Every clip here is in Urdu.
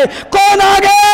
گئے. کون آ گئے؟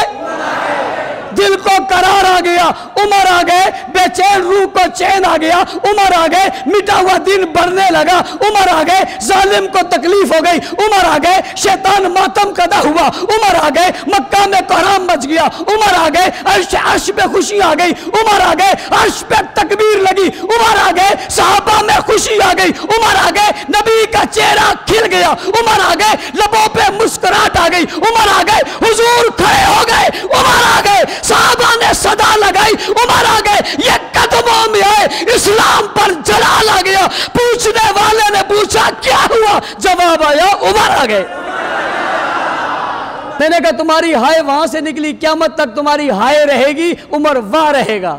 دل کو قرار آ گیا، عمر آ گئے. بے چین روح کو چین آ گیا، عمر آ گئے. مٹا ہوا دین بڑھنے لگا، عمر آ گئے. ظالم کو تکلیف ہو گئی، عمر آ گئے. شیطان ماتم کدا ہوا، عمر آ گئے. مکہ میں کوہرام مچ گیا، عمر آ گئے. عرش پہ خوشی آ گئی، عمر آ گئے. عرش پہ تکبیر لگی، عمر آ گئے. صحابہ میں خوشی آ گئی، عمر آ گئے. نبی کا چہرہ کھل گیا، عمر آ گئے. لبوں پہ مسکراہٹ آ گئی، عمر آ گئے. حضور کھڑے ہو گئے، عمر آ گئے. صحابہ نے صدا لگائی، عمر آ گئے. یہ قدموں میں آئے، اسلام پر جلال آ گیا. پوچھنے والے نے پوچھا کیا ہوا، جواب آیا عمر آ گئے. میں نے کہا تمہاری ہائے وہاں سے نکلی، قیامت تک تمہاری ہائے رہے گی، عمر وہاں رہے گا.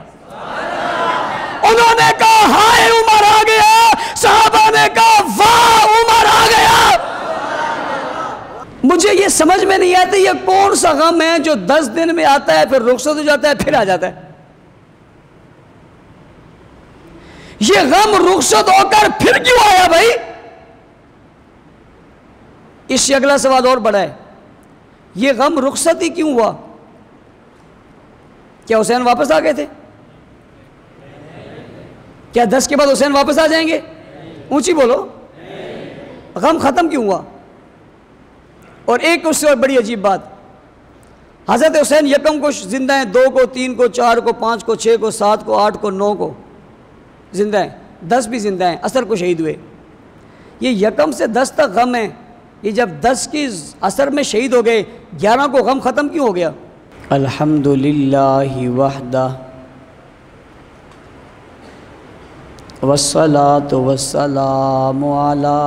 انہوں نے کہا ہائے عمر آ گیا، صحابہ نے کہا واہ عمر آ گیا. مجھے یہ سمجھ میں نہیں آتا یہ کون سا غم ہے جو 10 دن میں آتا ہے پھر رخصت ہو جاتا ہے پھر آ جاتا ہے. یہ غم رخصت ہو کر پھر کیوں آیا بھائی؟ اس سے اگلا سوال اور بڑا ہے، یہ غم رخصت ہی کیوں ہوا؟ کیا حسین واپس آ گئے تھے؟ کیا 10 کے بعد حسین واپس آ جائیں گے؟ اونچی بولو. غم ختم کیوں ہوا؟ اور ایک اس سے اور بڑی عجیب بات، حضرت حسین یکم کو زندہ ہیں، 2 کو 3 کو 4 کو 5 کو 6 کو 7 کو 8 کو 9 کو زندہ ہیں، 10 بھی زندہ ہیں، عصر کو شہید ہوئے. یہ یکم سے 10 تک غم ہے، یہ جب 10 کی عصر میں شہید ہو گئے 11 کو غم ختم کیوں ہو گیا؟ الحمدللہ وحدہ والصلاة والسلام علی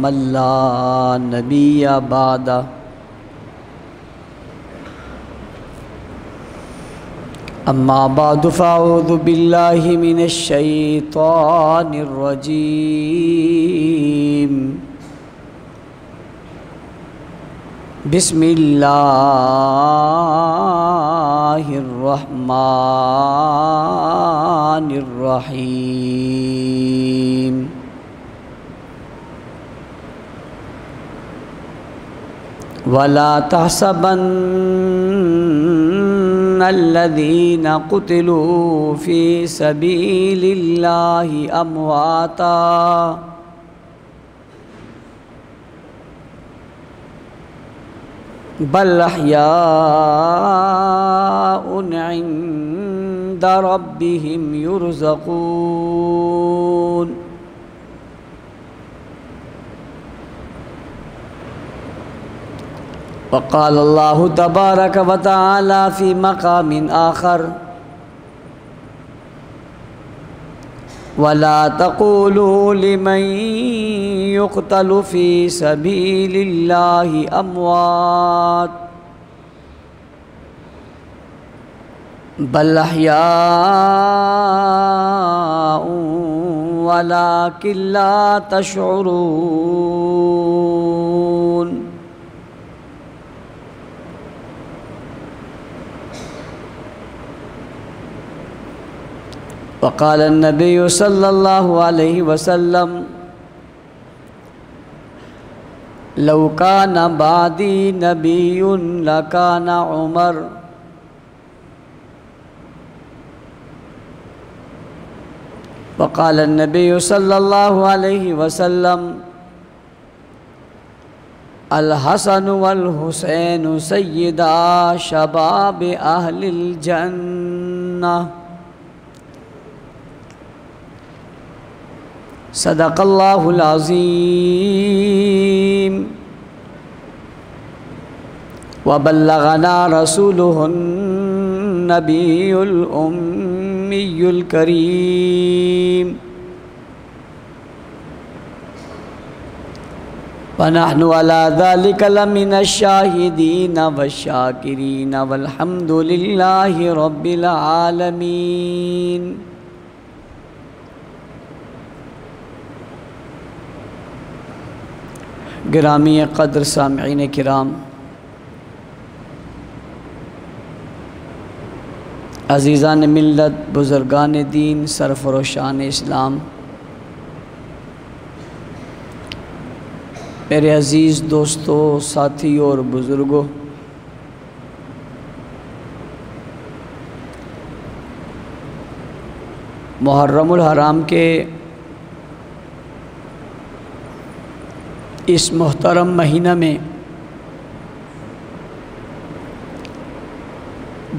من لا نبی بعدہ. اما بعد فاعوذ باللہ من الشیطان الرجیم. بسم اللہ الرحمن الرحیم. ولا تحسبن الذين قتلوا في سبيل الله أمواتا بل أحياء عند ربهم يرزقون. وقال الله تبارك وتعالى في مقام آخر ولا تقولوا لمن يقتل في سبيل الله أموات بل أحياء ولكن لا تشعرون. وقال النبي صلى الله عليه وسلم لو كان بعدي نبي لكان عمر. وقال النبي صلى الله عليه وسلم الحسن والحسين سيدا شباب أهل الجنة. صدق اللہ العظیم وبلغنا رسوله النبی الامی الکریم ونحن على ذلك لمن الشاهدين والشاكرين والحمد لله رب العالمين. گرامی قدر سامعین کرام، عزیزان ملت، بزرگان دین، سرفروشان اسلام، میرے عزیز دوستوں، ساتھیوں اور بزرگوں، محرم الحرام کے اس محترم مہینہ میں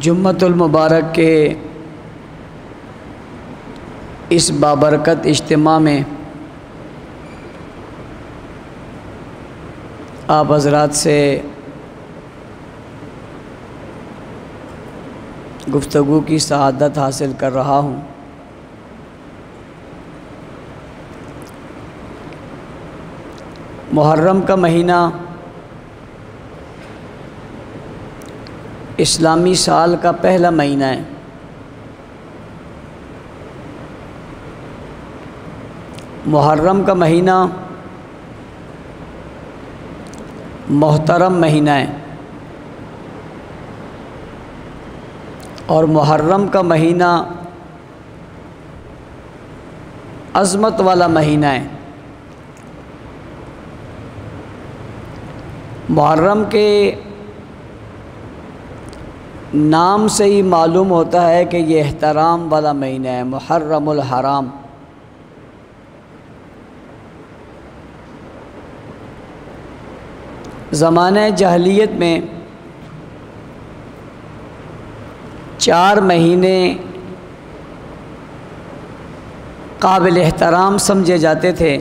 جمعۃ المبارک کے اس بابرکت اجتماع میں آپ حضرات سے گفتگو کی سعادت حاصل کر رہا ہوں۔ محرم کا مہینہ اسلامی سال کا پہلا مہینہ ہے۔ محرم کا مہینہ محترم مہینہ ہے، اور محرم کا مہینہ عظمت والا مہینہ ہے۔ محرم کے نام سے ہی معلوم ہوتا ہے کہ یہ احترام والا مہینہ ہے، محرم الحرام۔ زمانہ جاہلیت میں 4 مہینے قابل احترام سمجھے جاتے تھے،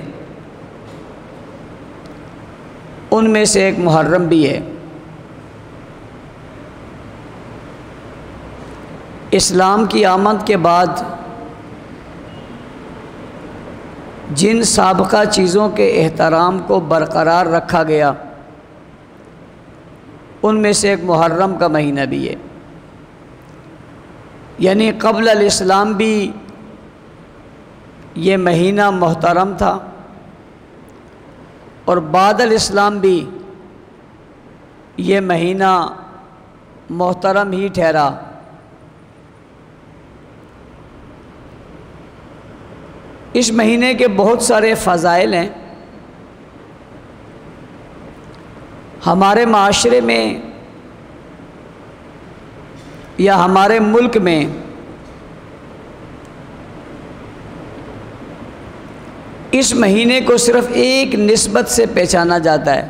ان میں سے ایک محرم بھی ہے۔ اسلام کی آمد کے بعد جن سابقہ چیزوں کے احترام کو برقرار رکھا گیا، ان میں سے ایک محرم کا مہینہ بھی ہے۔ یعنی قبل الاسلام بھی یہ مہینہ محترم تھا، اور بعد الاسلام بھی یہ مہینہ محترم ہی ٹھہرا۔ اس مہینے کے بہت سارے فضائل ہیں۔ ہمارے معاشرے میں یا ہمارے ملک میں اس مہینے کو صرف ایک نسبت سے پہچانا جاتا ہے،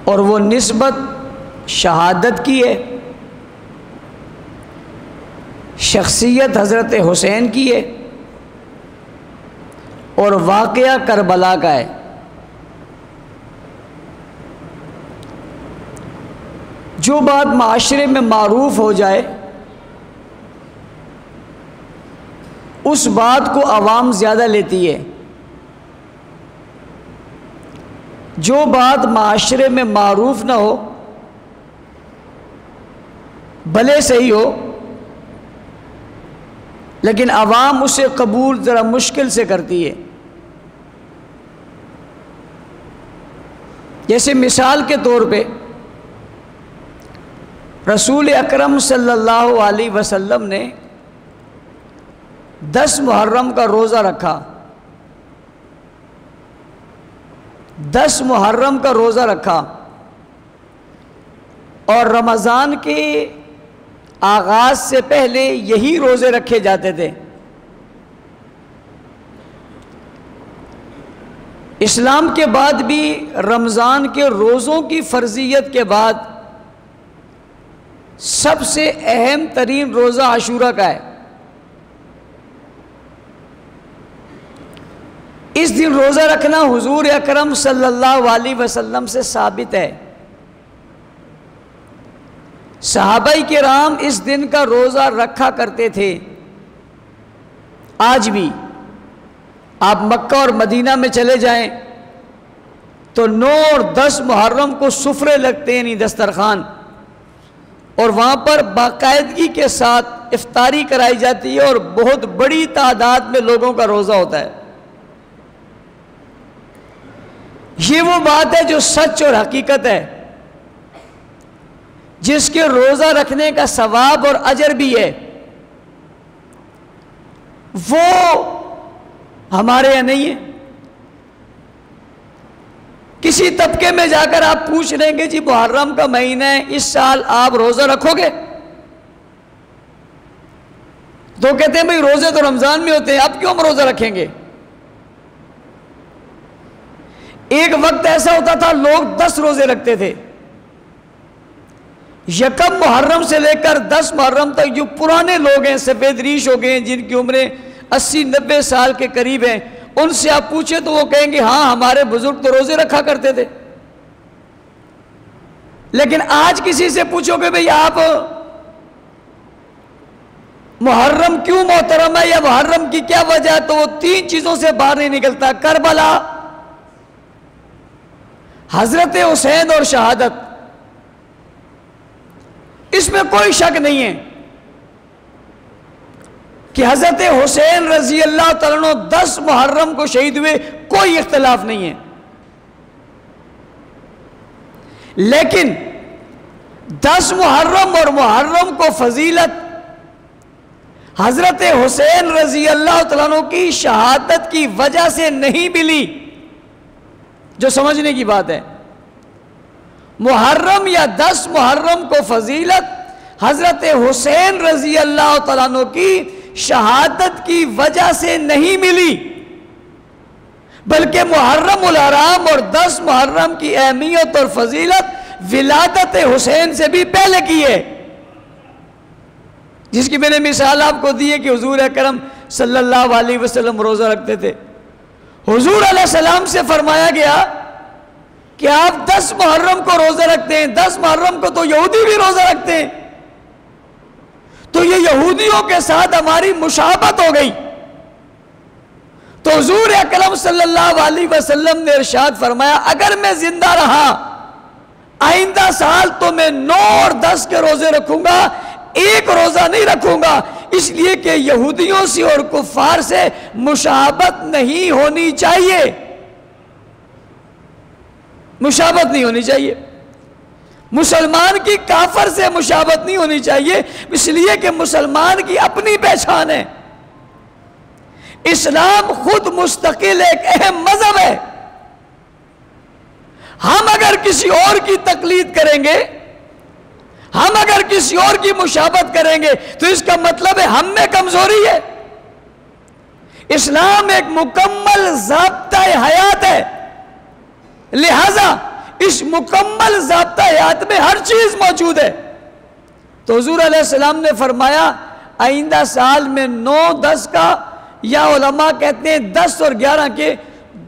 اور وہ نسبت شہادت کی ہے، شخصیت حضرت حسین کی ہے، اور واقعہ کربلا کا ہے۔ جو بات معاشرے میں معروف ہو جائے، اس بات کو عوام زیادہ لیتی ہے۔ جو بات معاشرے میں معروف نہ ہو، بھلے صحیح ہو، لیکن عوام اسے قبول ذرا مشکل سے کرتی ہے۔ جیسے مثال کے طور پہ رسول اکرم صلی اللہ علیہ وسلم نے 10 محرم کا روزہ رکھا۔ 10 محرم کا روزہ رکھا، اور رمضان کے آغاز سے پہلے یہی روزے رکھے جاتے تھے۔ اسلام کے بعد بھی رمضان کے روزوں کی فرضیت کے بعد سب سے اہم ترین روزہ عاشورہ کا ہے۔ اس دن روزہ رکھنا حضور اکرم صلی اللہ علیہ وسلم سے ثابت ہے۔ صحابہ کرام اس دن کا روزہ رکھا کرتے تھے۔ آج بھی آپ مکہ اور مدینہ میں چلے جائیں تو 9 اور 10 محرم کو سفرے لگتے ہیں، نہیں دسترخوان، اور وہاں پر باقاعدگی کے ساتھ افطاری کرائی جاتی ہے، اور بہت بڑی تعداد میں لوگوں کا روزہ ہوتا ہے۔ یہ وہ بات ہے جو سچ اور حقیقت ہے، جس کے روزہ رکھنے کا ثواب اور اجر بھی ہے۔ وہ ہمارے یہاں نہیں ہے۔ کسی طبقے میں جا کر آپ پوچھ لیں گے جی محرم کا مہینہ ہے، اس سال آپ روزہ رکھو گے؟ تو کہتے ہیں بھئی روزے تو رمضان میں ہوتے ہیں، اب کیوں ہم روزہ رکھیں گے؟ ایک وقت ایسا ہوتا تھا لوگ 10 روزے رکھتے تھے، یکم محرم سے لے کر 10 محرم تک جو پرانے لوگ ہیں، سفید ریش ہو گئے ہیں، جن کی عمریں 80-90 سال کے قریب ہیں، ان سے آپ پوچھیں تو وہ کہیں گے ہاں ہمارے بزرگ تو روزے رکھا کرتے تھے۔ لیکن آج کسی سے پوچھو کہ بھئی آپ محرم کیوں محترم ہے یا محرم کی کیا وجہ ہے، تو وہ 3 چیزوں سے باہر نہیں نکلتا: کربلا، حضرت حسین اور شہادت۔ اس میں کوئی شک نہیں ہے کہ حضرت حسین رضی اللہ تعالیٰ عنہ 10 محرم کو شہید ہوئے، کوئی اختلاف نہیں ہے۔ لیکن 10 محرم اور محرم کو فضیلت حضرت حسین رضی اللہ تعالیٰ عنہ کی شہادت کی وجہ سے نہیں ملی، جو سمجھنے کی بات ہے۔ محرم یا 10 محرم کو فضیلت حضرت حسین رضی اللہ تعالیٰ عنہ کی شہادت کی وجہ سے نہیں ملی، بلکہ محرم الحرام اور 10 محرم کی اہمیت اور فضیلت ولادت حسین سے بھی پہلے کی ہے، جس کی میں نے مثال آپ کو دی ہے کہ حضور اکرم صلی اللہ علیہ وسلم روزہ رکھتے تھے۔ حضور علیہ السلام سے فرمایا گیا کہ آپ 10 محرم کو روزہ رکھتے ہیں، 10 محرم کو تو یہودی بھی روزہ رکھتے ہیں، تو یہ یہودیوں کے ساتھ ہماری مشابہت ہو گئی۔ تو حضور اکرم صلی اللہ علیہ وسلم نے ارشاد فرمایا اگر میں زندہ رہا آئندہ سال تو میں 9 اور 10 کے روزے رکھوں گا، ایک روزہ نہیں رکھوں گا، اس لیے کہ یہودیوں سے اور کفار سے مشابہت نہیں ہونی چاہیے، مشابہت نہیں ہونی چاہیے، مسلمان کی کافر سے مشابہت نہیں ہونی چاہیے، اس لیے کہ مسلمان کی اپنی پہچان ہے۔ اسلام خود مستقل ایک اہم مذہب ہے، ہم اگر کسی اور کی تقلید کریں گے، ہم اگر کسی اور کی مشابہت کریں گے تو اس کا مطلب ہے ہم میں کمزوری ہے۔ اسلام ایک مکمل ضابطہ حیات ہے، لہذا اس مکمل ضابطہ حیات میں ہر چیز موجود ہے۔ تو حضور علیہ السلام نے فرمایا آئندہ سال میں 9 10 کا، یا علماء کہتے ہیں 10 اور 11 کے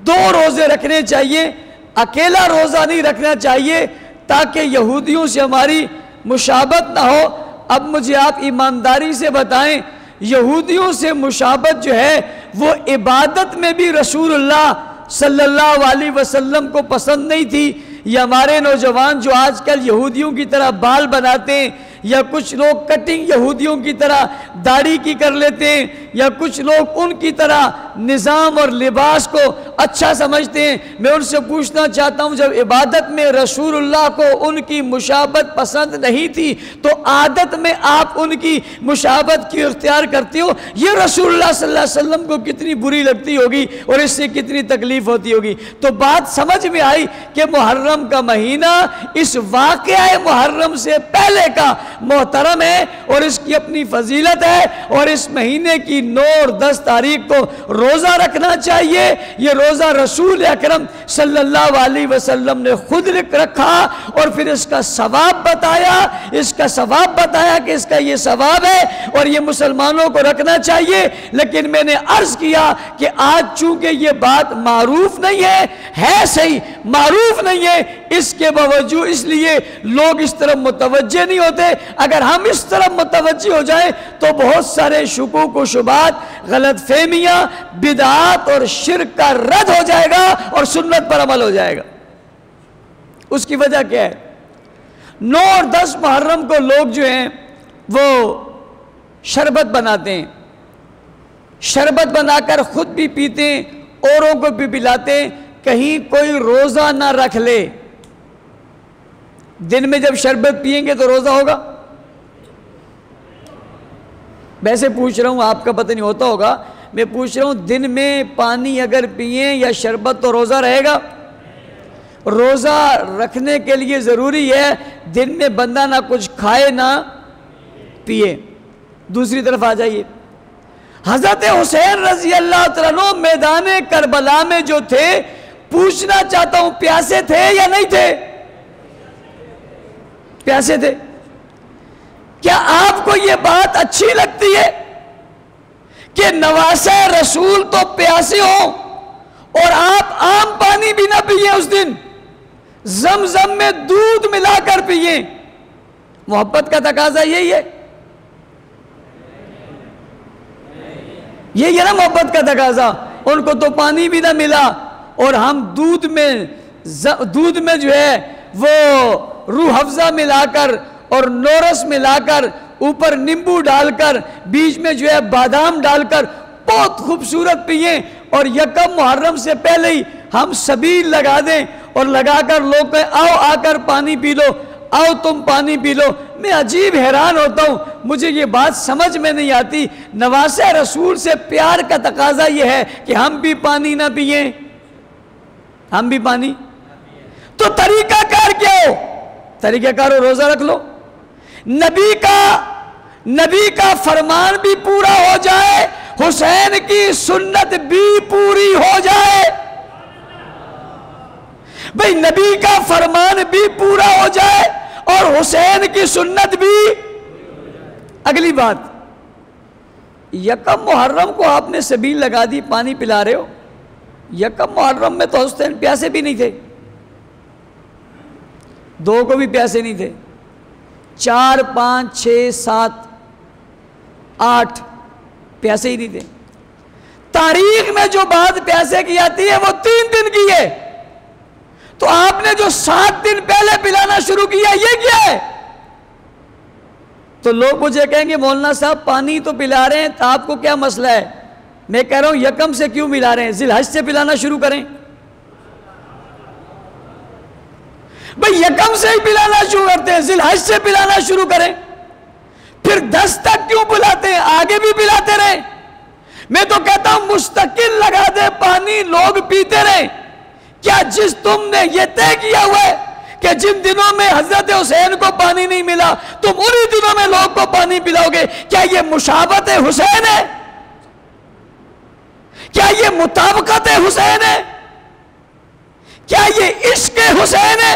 2 روزے رکھنے چاہیے، اکیلا روزہ نہیں رکھنا چاہیے تاکہ یہودیوں سے ہماری مشابہت نہ ہو۔ اب مجھے آپ ایمانداری سے بتائیں، یہودیوں سے مشابہت جو ہے وہ عبادت میں بھی رسول اللہ صلی اللہ علیہ وسلم کو پسند نہیں تھی، یا ہمارے نوجوان جو آج کل یہودیوں کی طرح بال بناتے ہیں، یا کچھ لوگ کٹنگ یہودیوں کی طرح داڑھی کی کر لیتے ہیں، یا کچھ لوگ ان کی طرح نظام اور لباس کو اچھا سمجھتے ہیں، میں ان سے پوچھنا چاہتا ہوں جب عبادت میں رسول اللہ کو ان کی مشابہت پسند نہیں تھی تو عادت میں آپ ان کی مشابہت کیوں اختیار کرتے ہو؟ یہ رسول اللہ صلی اللہ علیہ وسلم کو کتنی بری لگتی ہوگی اور اس سے کتنی تکلیف ہوتی ہوگی۔ تو بات سمجھ میں آئی کہ محرم کا مہینہ اس واقعہ محرم سے پہلے کا محترم ہے اور اس کی اپنی فضیلت ہے، اور اس مہینے کی 9 اور 10 تاریخ کو روزہ رکھنا چاہیے۔ یہ روزہ رسول اکرم صلی اللہ علیہ وسلم نے خود رکھا اور پھر اس کا ثواب بتایا، کہ اس کا یہ ثواب ہے اور یہ مسلمانوں کو رکھنا چاہیے۔ لیکن میں نے عرض کیا کہ آج چونکہ یہ بات معروف نہیں ہے صحیح معروف نہیں ہے، اس کے باوجود اس لیے لوگ اس طرف متوجہ نہیں ہوتے۔ اگر ہم اس طرف متوجہ ہو جائیں تو بہت سارے شکوک و شبہات، غلط فہمیاں، بدعات اور شرک کا رد ہو جائے گا اور سنت پر عمل ہو جائے گا۔ اس کی وجہ کیا ہے؟ 9 اور 10 محرم کو لوگ جو ہیں وہ شربت بناتے ہیں، شربت بنا کر خود بھی پیتے ہیں، اوروں کو بھی پلاتے ہیں۔ کہیں کوئی روزہ نہ رکھ لے، دن میں جب شربت پئیں گے تو روزہ ہوگا؟ ویسے پوچھ رہا ہوں، آپ کا پتہ نہیں ہوتا ہوگا، میں پوچھ رہا ہوں دن میں پانی اگر پئیں یا شربت تو روزہ رہے گا؟ روزہ رکھنے کے لیے ضروری ہے دن میں بندہ نہ کچھ کھائے نہ پیے. دوسری طرف آ جائیے, حضرت حسین رضی اللہ تعالیٰ عنہ میدان کربلا میں جو تھے, پوچھنا چاہتا ہوں پیاسے تھے یا نہیں تھے؟ پیاسے تھے. کیا آپ کو یہ بات اچھی لگتی ہے کہ نواسہ رسول تو پیاسے ہوں اور آپ عام پانی بھی نہ پیئیں, اس دن زمزم میں دودھ ملا کر پیئیں؟ محبت کا تقاضا یہی ہے, یہی ہے نا محبت کا تقاضا. ان کو تو پانی بھی نہ ملا اور ہم دودھ میں جو ہے وہ روح افزا ملا کر اور نورس ملا کر, اوپر نیمبو ڈال کر, بیچ میں جو ہے بادام ڈال کر بہت خوبصورت پئیں, اور یکم محرم سے پہلے ہی ہم سبیل لگا دیں اور لگا کر لوگ کہیں آؤ آ کر پانی پی لو, آؤ تم پانی پی لو. میں عجیب حیران ہوتا ہوں, مجھے یہ بات سمجھ میں نہیں آتی. نواسہ رسول سے پیار کا تقاضا یہ ہے کہ ہم بھی پانی نہ پئیں, ہم بھی پانی. تو طریقہ کار کیا ہو؟ طریقہ کار ہو روزہ رکھ لو, نبی کا فرمان بھی پورا ہو جائے, حسین کی سنت بھی پوری ہو جائے. بھئی نبی کا فرمان بھی پورا ہو جائے اور حسین کی سنت بھی. اگلی بات, یکم محرم کو آپ نے سبیل لگا دی, پانی پلا رہے ہو. یکم محرم میں تو حسین پیاسے بھی نہیں تھے, 2 کو بھی پیاسے نہیں تھے, 4 5 6 7 8 پیاسے ہی نہیں تھے. تاریخ میں جو بات پیاسے کی آتی ہے وہ 3 دن کی ہے, تو آپ نے جو 7 دن پہلے پلانا شروع کیا یہ کیا ہے؟ تو لوگ مجھے کہیں گے مولانا صاحب پانی تو پلا رہے ہیں, تو آپ کو کیا مسئلہ ہے؟ میں کہہ رہا ہوں یکم سے کیوں پلا رہے ہیں, ذی الحج سے پلانا شروع کریں. بھئی یکم سے ہی پلانا شروع کرتے ہیں, ذی الحج سے پلانا شروع کریں. پھر 10 تک کیوں پلاتے ہیں, آگے بھی پلاتے رہیں. میں تو کہتا ہوں مستقل لگا دے پانی, لوگ پیتے رہیں. کیا جس تم نے یہ طے کیا ہوا ہے کہ جن دنوں میں حضرت حسین کو پانی نہیں ملا تم انہی دنوں میں لوگ کو پانی پلاؤ گے, کیا یہ مشابہت حسین ہے؟ کیا یہ مطابقت حسین ہے؟ کیا یہ عشق حسین ہے؟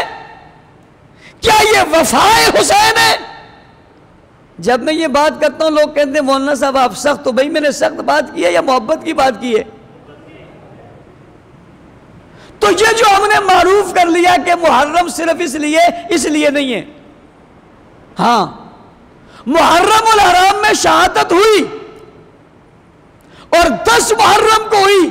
کیا یہ وفا حسین ہے؟ جب میں یہ بات کرتا ہوں لوگ کہتے ہیں مولانا صاحب آپ سخت, تو بھائی میں نے سخت بات کی ہے یا محبت کی بات کی ہے؟ تو یہ جو ہم نے معروف کر لیا کہ محرم صرف اس لیے نہیں ہے. ہاں محرم الحرام میں شہادت ہوئی اور 10 محرم کو ہوئی.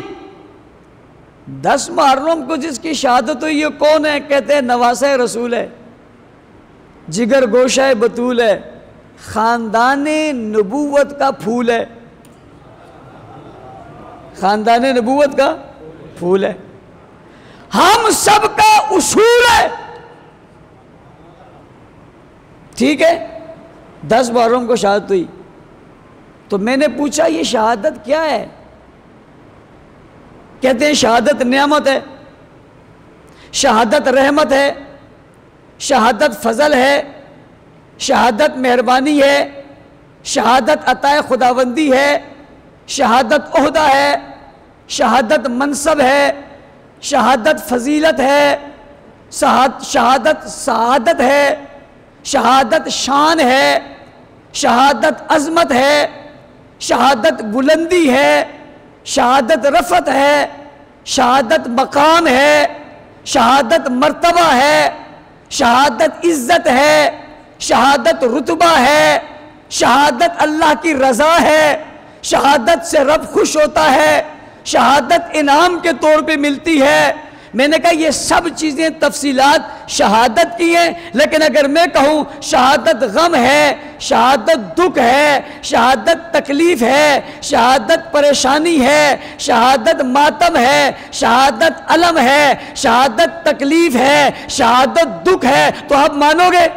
10 محرم کو جس کی شہادت ہوئی یہ کون ہے؟ کہتے ہیں نواسہ رسول ہے, جگر گوشہ بطول ہے, خاندان نبوت کا پھول ہے, خاندان نبوت کا پھول ہے, ہم سب کا اصول ہے. ٹھیک ہے, 10 محرم کو شہادت ہوئی. تو میں نے پوچھا یہ شہادت کیا ہے؟ کہتے ہیں شہادت نعمت ہے, شہادت رحمت ہے, شہادت فضل ہے, شہادت مہربانی ہے, شہادت عطا خداوندی ہے, شہادت عہدہ ہے, شہادت منصب ہے, شہادت فضیلت ہے, شہادت سعادت ہے, شہادت شان ہے, شہادت عظمت ہے, شہادت بلندی ہے, شہادت رفعت ہے, شہادت مقام ہے, شہادت مرتبہ ہے, شہادت عزت ہے, شہادت رتبہ ہے, شہادت اللہ کی رضا ہے, شہادت سے رب خوش ہوتا ہے, شہادت انعام کے طور پہ ملتی ہے. میں نے کہا یہ سب چیزیں تفصیلات شہادت کی ہیں, لیکن اگر میں کہوں شہادت غم ہے, شہادت دکھ ہے, شہادت تکلیف ہے, شہادت پریشانی ہے, شہادت ماتم ہے, شہادت علم ہے, شہادت تکلیف ہے, شہادت دکھ ہے, تو آپ مانو گے؟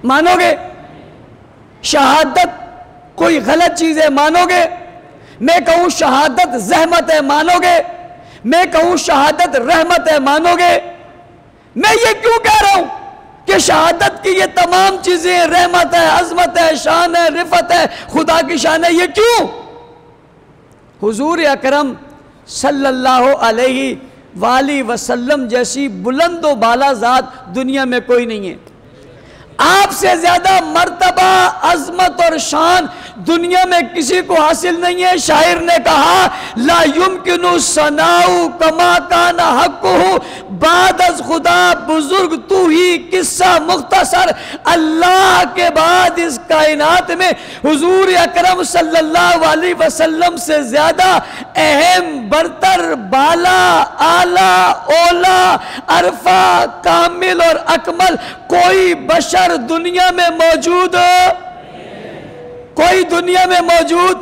مانو گے؟ شہادت کوئی غلط چیز ہے مانو گے؟ میں کہوں شہادت زحمت ہے مانو گے؟ میں کہوں شہادت رحمت ہے، مانو گے؟ میں یہ کیوں کہہ رہا ہوں کہ شہادت کی یہ تمام چیزیں رحمت ہے، عظمت ہے، شان ہے، رفت ہے، خدا کی شان ہے؟ یہ کیوں؟ حضور اکرم صلی اللہ علیہ وآلہ وسلم جیسی بلند و بالا ذات دنیا میں کوئی نہیں ہے۔ آپ سے زیادہ مرتبہ، عظمت اور شان دنیا میں کسی کو حاصل نہیں ہے۔ شاعر نے کہا لا یمکن ثناء کما کان حقہ، بعد از خدا بزرگ تو ہی، قصہ مختصر۔ اللہ کے بعد اس کائنات میں حضور اکرم صلی اللہ علیہ وسلم سے زیادہ اہم، برتر، بالا، اعلیٰ، اولا، عرفہ، کامل اور اکمل کوئی بشر دنیا میں موجود، کوئی دنیا میں موجود۔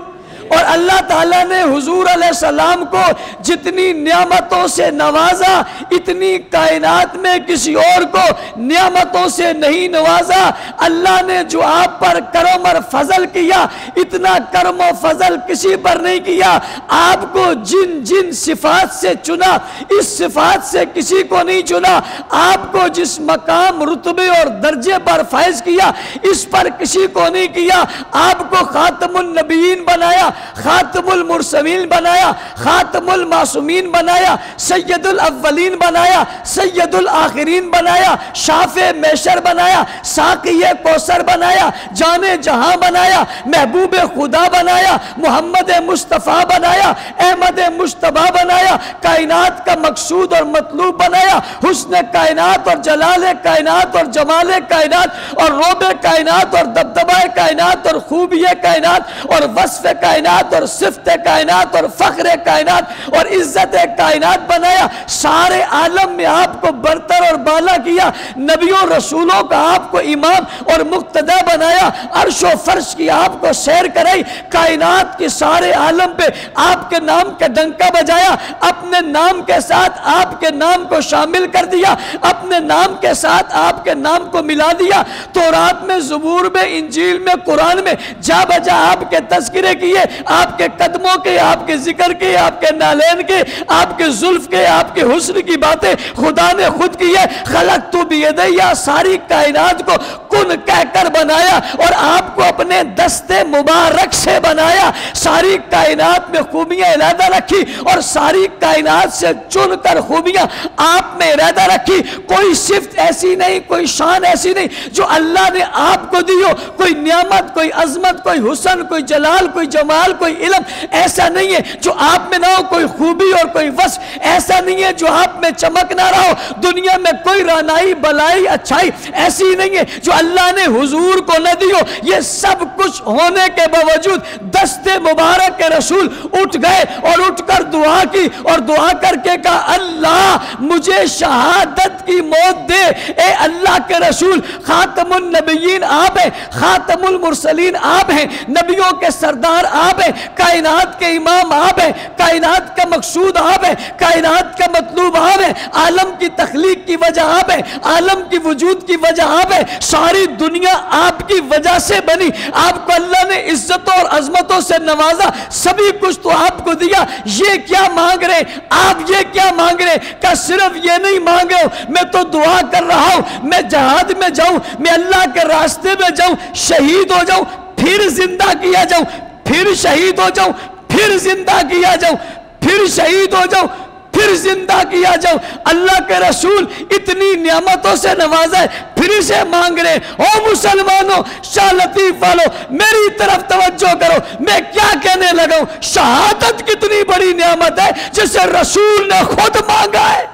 اور اللہ تعالیٰ نے حضور علیہ السلام کو جتنی نعمتوں سے نوازا، اتنی کائنات میں کسی اور کو نعمتوں سے نہیں نوازا۔ اللہ نے جو آپ پر کرم اور فضل کیا، اتنا کرم و فضل کسی پر نہیں کیا۔ آپ کو جن جن صفات سے چنا، اس صفات سے کسی کو نہیں چنا۔ آپ کو جس مقام، رتبے اور درجے پر فائز کیا، اس پر کسی کو نہیں کیا۔ آپ کو خاتم النبیین بنایا، خاتم المرسلین بنایا، خاتم المعصومین بنایا، سید الاولین بنایا، سید الآخرین بنایا، شافع محشر بنایا، ساقی کوثر بنایا، جان جہاں بنایا، محبوب خدا بنایا، محمد مصطفیٰ بنایا، احمد مجتبیٰ بنایا، کائنات کا مقصود اور مطلوب بنایا، حسن کائنات اور جلال کائنات اور جمال کائنات اور روب کائنات اور دبدبہ کائنات اور خوبی کائنات اور وصف کائنات اور صفت کائنات اور فخر کائنات اور عزت کائنات بنایا۔ سارے عالم میں آپ کو برتر اور بالا کیا، نبیوں رسولوں کا آپ کو امام اور مقتدی بنایا، عرش و فرش کی آپ کو سیر کرائی، کائنات کی سارے عالم پہ آپ کے نام کا ڈنکا بجایا، اپنے نام کے ساتھ آپ کے نام کو شامل کر دیا، اپنے نام کے ساتھ آپ کے نام کو ملا دیا۔ تورات میں، زبور میں، انجیل میں، قرآن میں جا بجا آپ کے تذکرے کیے، آپ کے قدموں کے، آپ کے ذکر کے، آپ کے نالین کے، آپ کے زلف کے، آپ کے حسن کی باتیں خدا نے خود کی ہے۔ خلقت بیدی، ساری کائنات کو کن کہہ کر بنایا اور آپ کو اپنے دست مبارک سے بنایا۔ ساری کائنات میں خوبیاں علیحدہ رکھی اور ساری کائنات سے چن کر خوبیاں آپ میں علیحدہ رکھی۔ کوئی صفت ایسی نہیں، کوئی شان ایسی نہیں جو اللہ نے آپ کو دی ہو، کوئی نعمت، کوئی عظمت، کوئی حسن، کوئی جلال، کوئی جمال، کوئی علم ایسا نہیں ہے جو آپ میں نہ ہو، کوئی خوبی اور کوئی وصف ایسا نہیں ہے جو آپ میں چمک نہ رہا ہو۔ دنیا میں کوئی رانائی، بلائی، اچھائی ایسی نہیں ہے جو اللہ نے حضور کو نہ دی ہو۔ یہ سب کچھ ہونے کے باوجود دست مبارک کے رسول اٹھ گئے اور اٹھ کر دعا کی اور دعا کر کے کہا اللہ مجھے شہادت کی موت دے۔ اے اللہ کے رسول، خاتم النبیین آپ ہیں، خاتم المرسلین آپ ہیں، نبیوں کے سردار آپ ہیں، کائنات کے امام آپ ہیں، کائنات کا مقصود آپ ہیں، کائنات کا مطلوب آپ ہیں، عالم کی تخلیق کی وجہ آپ ہیں، عالم کی وجود کی وجہ آپ ہیں، ساری دنیا آپ کی وجہ سے بنی۔ آپ کو اللہ نے عزتوں اور عظمتوں سے نوازا، سبھی کچھ تو آپ کو دیا۔ یہ کیا مانگ رہے آپ؟ یہ کیا مانگ رہے؟ کہ صرف یہ نہیں مانگ رہے ہو میں تو دعا کر رہا ہوں میں جہاد میں جاؤں، میں اللہ کے راستے میں جاؤں، شہید ہو جاؤں، پھر زندہ کیا جاؤں، پھر شہید ہو جاؤں، پھر زندہ کیا جاؤں، پھر شہید ہو جاؤں، پھر زندہ کیا جاؤں۔ اللہ کے رسول اتنی نعمتوں سے نوازا ہے، پھر اسے مانگ رہے۔ او مسلمانوں، شاہ لطیف والو میری طرف توجہ کرو، میں کیا کہنے لگا ہوں؟ شہادت کتنی بڑی نعمت ہے جسے رسول نے خود مانگا ہے۔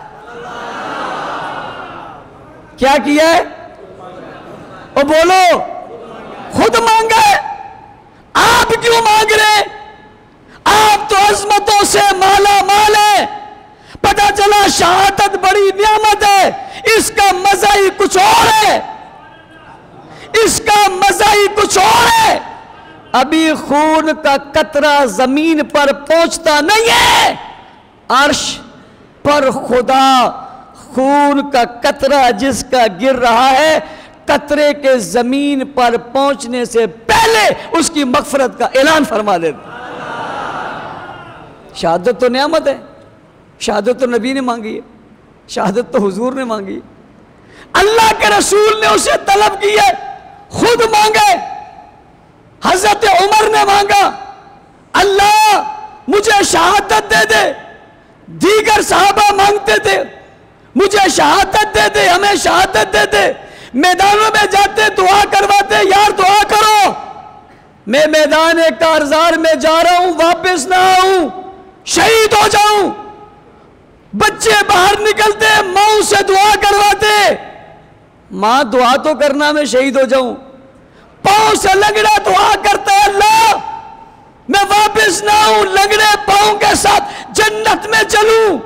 کیا کیا ہے؟ او بولو، خود مانگا ہے۔ آپ کیوں مانگ رہے؟ آپ تو عظمتوں سے مالا مال ہے۔ پتہ چلا شہادت بڑی نعمت ہے، اس کا مزہ ہی کچھ اور ہے، اس کا مزہ ہی کچھ اور ہے۔ ابھی خون کا قطرہ زمین پر پہنچتا نہیں ہے، عرش پر خدا خون کا قطرہ جس کا گر رہا ہے، قطرے کے زمین پر پہنچنے سے پہلے اس کی مغفرت کا اعلان فرما دیتا۔ شہادت تو نعمت ہے، شہادت تو نبی نے مانگی ہے، شہادت تو حضور نے مانگی، اللہ کے رسول نے اسے طلب کی ہے، خود مانگے، حضرت عمر نے مانگا اللہ مجھے شہادت دے دے، دیگر صحابہ مانگتے تھے مجھے شہادت دے دے، ہمیں شہادت دے دے، میدانوں میں جاتے دعا کرواتے یار دعا کرو، میں میدان کارزار میں جا رہا ہوں واپس نہ آؤں، شہید ہو جاؤں، بچے باہر نکلتے ماں سے دعا کرواتے، ماں دعا تو کرنا میں شہید ہو جاؤں، پاؤں سے لنگڑا دعا کرتا ہے اللہ میں واپس نہ آؤں، لنگڑے پاؤں کے ساتھ جنت میں چلوں۔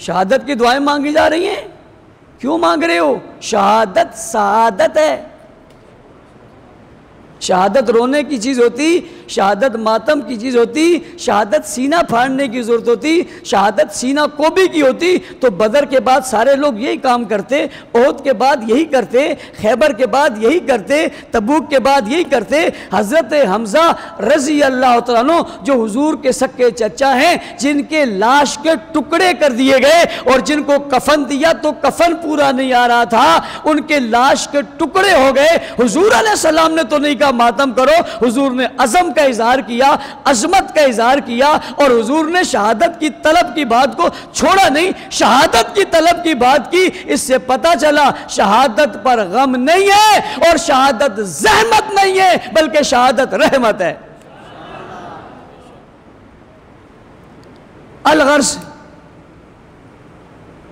شہادت کی دعائیں مانگی جا رہی ہیں، کیوں مانگ رہے ہو؟ شہادت سعادت ہے، شہادت رونے کی چیز ہوتی، شہادت ماتم کی چیز ہوتی، شہادت سینہ پھاڑنے کی ضرورت ہوتی، شہادت سینہ کوبی کی ہوتی تو بدر کے بعد سارے لوگ یہی کام کرتے، احد کے بعد یہی کرتے، خیبر کے بعد یہی کرتے، تبوک کے بعد یہی کرتے۔ حضرت حمزہ رضی اللہ تعالیٰ عنہ جو حضور کے سکے چچا ہیں، جن کے لاش کے ٹکڑے کر دیے گئے اور جن کو کفن دیا تو کفن پورا نہیں آ رہا تھا، ان کے لاش کے ٹکڑے ہو گئے، حضور علیہ السلام نے تو نہیں کہا ماتم کرو، حضور نے عزم کا اظہار کیا، عظمت کا اظہار کیا، اور حضور نے شہادت کی طلب کی بات کو چھوڑا نہیں، شہادت کی طلب کی بات کی۔ اس سے پتہ چلا شہادت پر غم نہیں ہے اور شہادت زحمت نہیں ہے بلکہ شہادت رحمت ہے۔ الغرض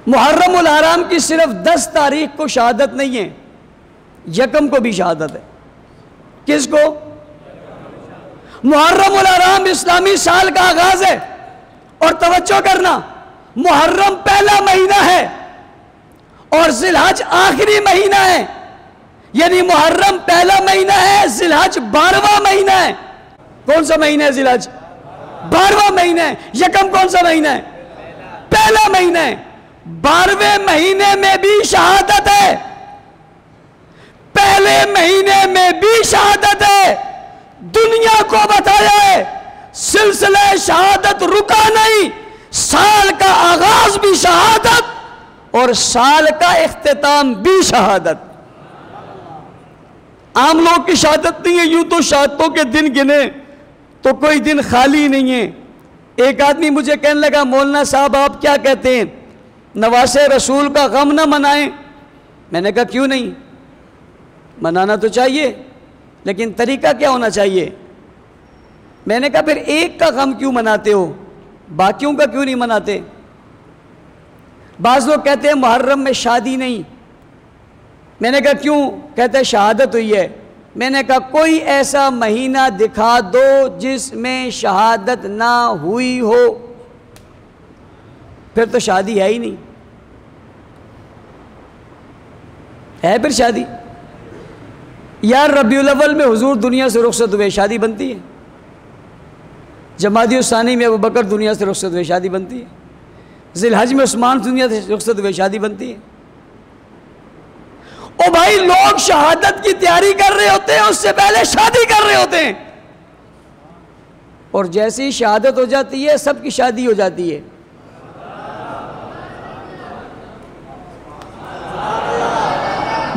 محرم الحرام کی صرف 10 تاریخ کو شہادت نہیں ہے، یکم کو بھی شہادت ہے۔ کس کو؟ محرم الحرام اسلامی سال کا آغاز ہے، اور توجہ کرنا محرم پہلا مہینہ ہے اور ذی الحج آخری مہینہ ہے، یعنی محرم پہلا مہینہ ہے، ذی الحج 12واں مہینہ ہے۔ کون سا مہینہ ہے ذی الحج؟ 12واں مہینہ ہے۔ یکم کون سا مہینہ ہے؟ پہلا مہینہ ہے۔ 12ویں مہینے میں بھی شہادت ہے، پہلے مہینے میں بھی شہادت ہے۔ دنیا کو بتایا ہے سلسلہ شہادت رکا نہیں، سال کا آغاز بھی شہادت اور سال کا اختتام بھی شہادت۔ عام لوگ کی شہادت نہیں ہے، یوں تو شہادتوں کے دن گنے تو کوئی دن خالی نہیں ہے۔ ایک آدمی مجھے کہنے لگا مولانا صاحب آپ کیا کہتے ہیں نواسے رسول کا غم نہ منائیں؟ میں نے کہا کیوں نہیں، منانا تو چاہیے لیکن طریقہ کیا ہونا چاہیے؟ میں نے کہا پھر ایک کا غم کیوں مناتے ہو، باقیوں کا کیوں نہیں مناتے؟ بعض لوگ کہتے ہیں محرم میں شادی نہیں، میں نے کہا کیوں؟ کہتے ہیں شہادت ہوئی ہے۔ میں نے کہا کوئی ایسا مہینہ دکھا دو جس میں شہادت نہ ہوئی ہو، پھر تو شادی ہے ہی نہیں، ہے پھر شادی؟ یار ربیع الاول میں حضور دنیا سے رخصت ہوئے، شادی بنتی ہے۔ جمادی الثانی میں ابوبکر دنیا سے رخصت ہوئے، شادی بنتی ہے۔ ذی الحج میں عثمان دنیا سے رخصت ہوئے، شادی بنتی ہے۔ او بھائی لوگ شہادت کی تیاری کر رہے ہوتے ہیں، اس سے پہلے شادی کر رہے ہوتے ہیں، اور جیسی ہی شہادت ہو جاتی ہے سب کی شادی ہو جاتی ہے۔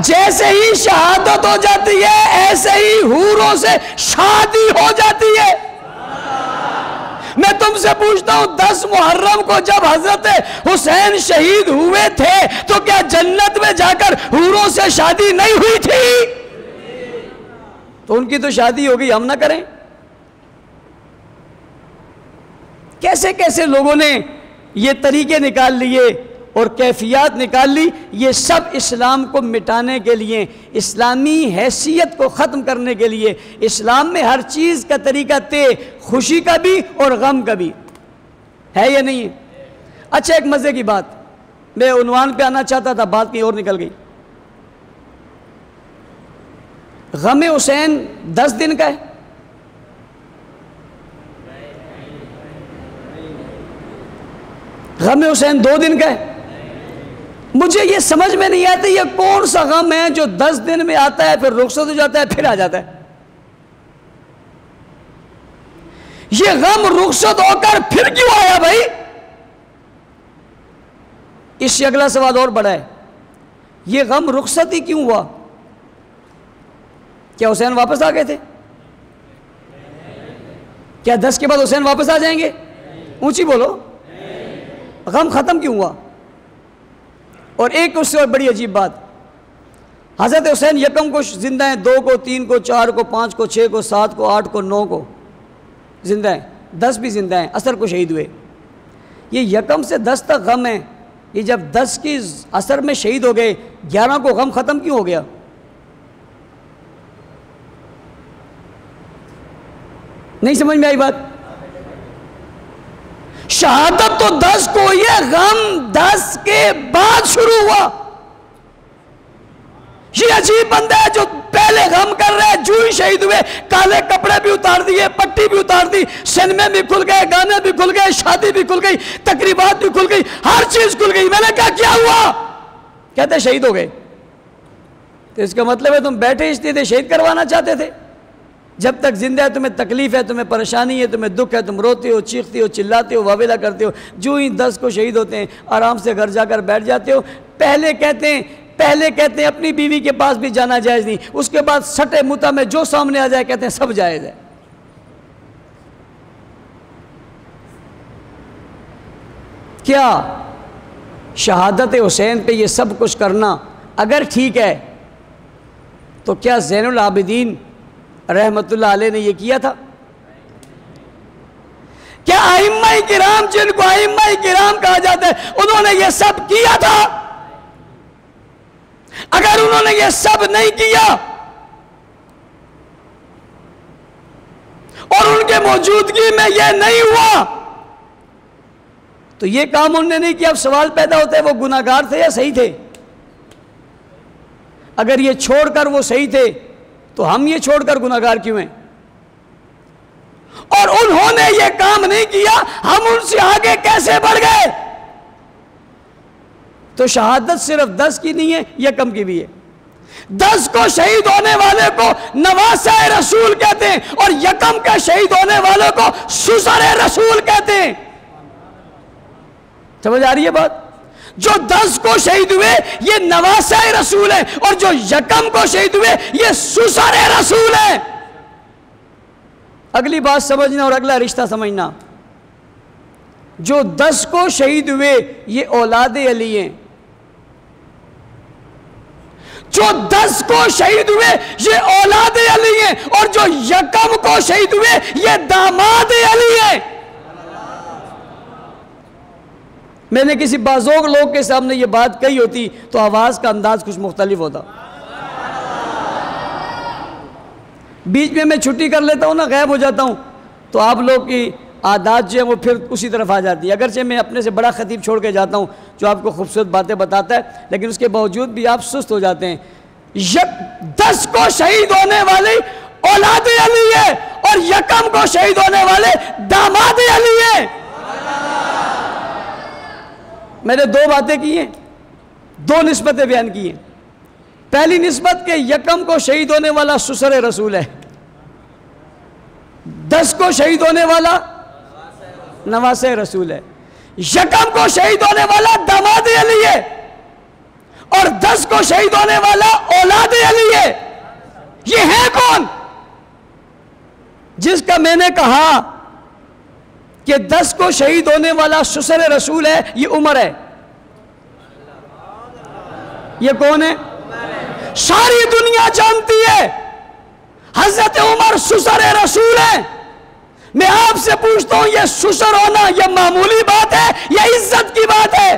جیسے ہی شہادت ہو جاتی ہے ایسے ہی حوروں سے شادی ہو جاتی ہے۔ میں تم سے پوچھتا ہوں 10 محرم کو جب حضرت حسین شہید ہوئے تھے تو کیا جنت میں جا کر حوروں سے شادی نہیں ہوئی تھی؟ تو ان کی تو شادی ہو گئی، ہم نہ کریں؟ کیسے کیسے لوگوں نے یہ طریقے نکال لیے اور کیفیات نکال لی، یہ سب اسلام کو مٹانے کے لیے، اسلامی حیثیت کو ختم کرنے کے لیے۔ اسلام میں ہر چیز کا طریقہ طے، خوشی کا بھی اور غم کا بھی ہے یا نہیں ہے؟ اچھا ایک مزے کی بات، میں عنوان پہ آنا چاہتا تھا، بات کہیں اور نکل گئی۔ غم حسین 10 دن کا ہے، غم حسین 2 دن کا ہے۔ مجھے یہ سمجھ میں نہیں آتا یہ کون سا غم ہے جو 10 دن میں آتا ہے پھر رخصت ہو جاتا ہے پھر آ جاتا ہے؟ یہ غم رخصت ہو کر پھر کیوں آیا بھائی؟ اس سے اگلا سوال اور بڑا ہے، یہ غم رخصت ہی کیوں ہوا؟ کیا حسین واپس آ گئے تھے؟ کیا 10 کے بعد حسین واپس آ جائیں گے؟ اونچی بولو، غم ختم کیوں ہوا؟ اور ایک اس سے اور بڑی عجیب بات، حضرت حسین یکم کو زندہ ہیں، 2 کو، 3 کو، 4 کو، 5 کو، 6 کو، 7 کو، 8 کو، 9 کو زندہ ہیں، 10 بھی زندہ ہیں، عصر کو شہید ہوئے۔ یہ یکم سے 10 تک غم ہے، یہ جب 10 کی عصر میں شہید ہو گئے، 11 کو غم ختم کیوں ہو گیا؟ نہیں سمجھ میں آئی بات؟ شہادت تو 10 کو ہوئی ہے، غم 10 کے بعد شروع ہوا۔ یہ عجیب بندہ ہے جو پہلے غم کر رہے ہیں، جو ہی شہید ہوئے کالے کپڑے بھی اتار دیے، پٹی بھی اتار دی، سینمے بھی کھل گئے، گانے بھی کھل گئے، شادی بھی کھل گئی، تقریبات بھی کھل گئی، ہر چیز کھل گئی۔ میں نے کہا کیا ہوا؟ کہتے شہید ہو گئے۔ تو اس کا مطلب ہے تم بیٹھے اس لیے تھے، شہید کروانا چاہتے تھے؟ جب تک زندہ ہے تمہیں تکلیف ہے، تمہیں پریشانی ہے، تمہیں دکھ ہے، تم روتے ہو، چیختے ہو، چلاتے ہو، واویلا کرتے ہو، جو ہی 10 کو شہید ہوتے ہیں آرام سے گھر جا کر بیٹھ جاتے ہو۔ پہلے کہتے ہیں اپنی بیوی کے پاس بھی جانا جائز نہیں، اس کے بعد سٹے متا میں جو سامنے آ جائے کہتے ہیں سب جائز ہے۔ کیا شہادت حسین پہ یہ سب کچھ کرنا اگر ٹھیک ہے تو کیا زین العابدین رحمت اللہ علیہ نے یہ کیا تھا؟ کیا ائمہ کرام، جن کو ائمہ کرام کہا جاتا ہے، انہوں نے یہ سب کیا تھا؟ اگر انہوں نے یہ سب نہیں کیا اور ان کے موجودگی میں یہ نہیں ہوا تو یہ کام انہوں نے نہیں کیا۔ اب سوال پیدا ہوتا ہے وہ گناہگار تھے یا صحیح تھے؟ اگر یہ چھوڑ کر وہ صحیح تھے تو ہم یہ چھوڑ کر گناہگار کیوں ہیں؟ اور انہوں نے یہ کام نہیں کیا، ہم ان سے آگے کیسے بڑھ گئے؟ تو شہادت صرف 10 کی نہیں ہے، یکم کی بھی ہے۔ 10 کو شہید ہونے والے کو نواسہ رسول کہتے ہیں اور یکم کے شہید ہونے والے کو سسر رسول کہتے ہیں۔ سمجھ آ رہی ہے بات؟ جو 10 کو شہید ہوئے یہ نواسہ رسول ہے، اور جو یکم کو شہید ہوئے یہ سسر رسول ہے۔ اگلی بات سمجھنا اور اگلا رشتہ سمجھنا، جو 10 کو شہید ہوئے یہ اولاد علی ہیں، جو 10 کو شہید ہوئے یہ اولاد علی ہیں، اور جو یکم کو شہید ہوئے یہ داماد علی ہیں۔ میں نے کسی بازوق لوگ کے سامنے یہ بات کہی ہوتی تو آواز کا انداز کچھ مختلف ہوتا۔ بیچ میں چھٹی کر لیتا ہوں نا، غائب ہو جاتا ہوں، تو آپ لوگ کی عادات جو ہیں وہ پھر اسی طرف آ جاتی ہے۔ اگرچہ میں اپنے سے بڑا خطیب چھوڑ کے جاتا ہوں جو آپ کو خوبصورت باتیں بتاتا ہے، لیکن اس کے باوجود بھی آپ سست ہو جاتے ہیں۔ 10 کو شہید ہونے والے اولاد علی ہے اور یکم کو شہید ہونے والے داماد علی ہیں۔ میں نے 2 باتیں کی ہیں، 2 نسبتیں بیان کی ہیں۔ پہلی نسبت کہ یکم کو شہید ہونے والا سسر رسول ہے، 10 کو شہید ہونے والا نواسہ رسول ہے، یکم کو شہید ہونے والا داماد علی ہے، اور 10 کو شہید ہونے والا اولاد علی ہے۔ یہ ہے کون؟ جس کا میں نے کہا کہ 10 کو شہید ہونے والا سسر رسول ہے، یہ عمر ہے۔ یہ کون ہے؟ ساری دنیا جانتی ہے حضرت عمر سسر رسول ہے۔ میں آپ سے پوچھتا ہوں یہ سسر ہونا یہ معمولی بات ہے یا عزت کی بات ہے؟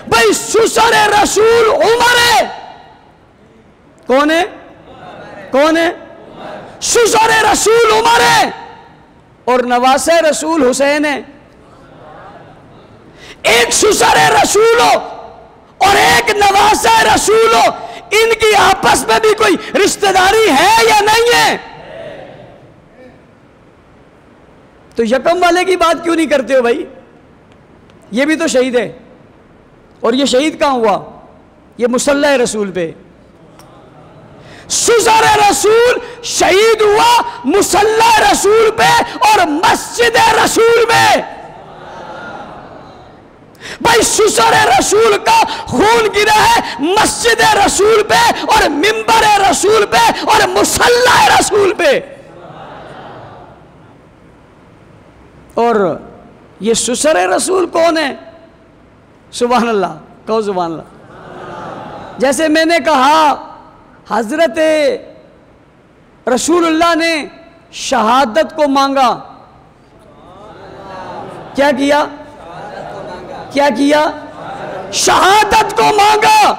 بھئی سسر رسول عمر ہے۔ کون ہے؟ کون ہے؟ سسر رسول عمر ہے اور نواسہ رسول حسین ہے۔ ایک سسر رسول ہو اور ایک نواسہ رسول ہو، ان کی آپس میں بھی کوئی رشتہ داری ہے یا نہیں ہے؟ تو یکم والے کی بات کیوں نہیں کرتے ہو بھائی؟ یہ بھی تو شہید ہے، اور یہ شہید کہاں ہوا؟ یہ مصلی رسول پہ۔ سسر رسول شہید ہوا مصلی رسول پہ اور مسجد رسول میں۔ بھائی سسر رسول کا خون گرا ہے مسجد رسول پہ اور منبر رسول پہ اور مصلی رسول پہ. اور یہ سسر رسول کون ہے؟ سبحان اللہ، کہو سبحان اللہ. جیسے میں نے کہا حضرت رسول اللہ نے شہادت کو مانگا. کیا کیا؟ کیا کیا؟ شہادت کو مانگا.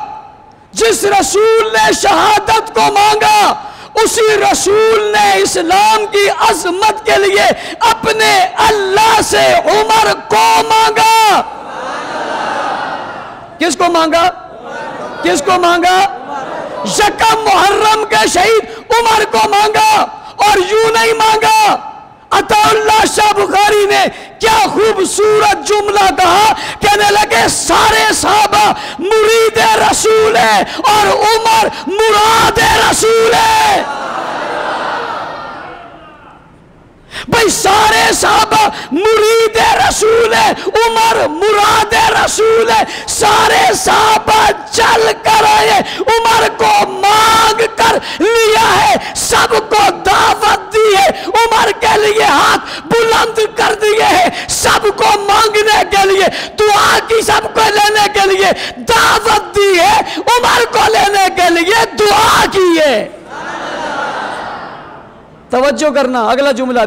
جس رسول نے شہادت کو مانگا اسی رسول نے اسلام کی عظمت کے لیے اپنے اللہ سے عمر کو مانگا. کس کو مانگا؟ کس کو مانگا؟ یکم محرم کے شہید عمر کو مانگا. اور یوں نہیں مانگا، عطا اللہ شاہ بخاری نے کیا خوبصورت جملہ کہا، کہنے لگے سارے صحابہ مرید رسول ہے اور عمر مراد رسول ہے. بھئی سارے صحابہ مرید رسول ہے، عمر مراد رسول ہے. سارے صحابہ چل کر آئے، عمر کو مانگ کر لیا ہے، سب کو دعوت دی ہے، عمر کے لیے ہاتھ بلند کر دیے ہیں، سب کو مانگنے کے لیے دعا کی، سب کو لینے کے لیے دعوت دی ہے، عمر کو لینے کے لیے دعا کی ہے. توجہ کرنا، اگلا جملہ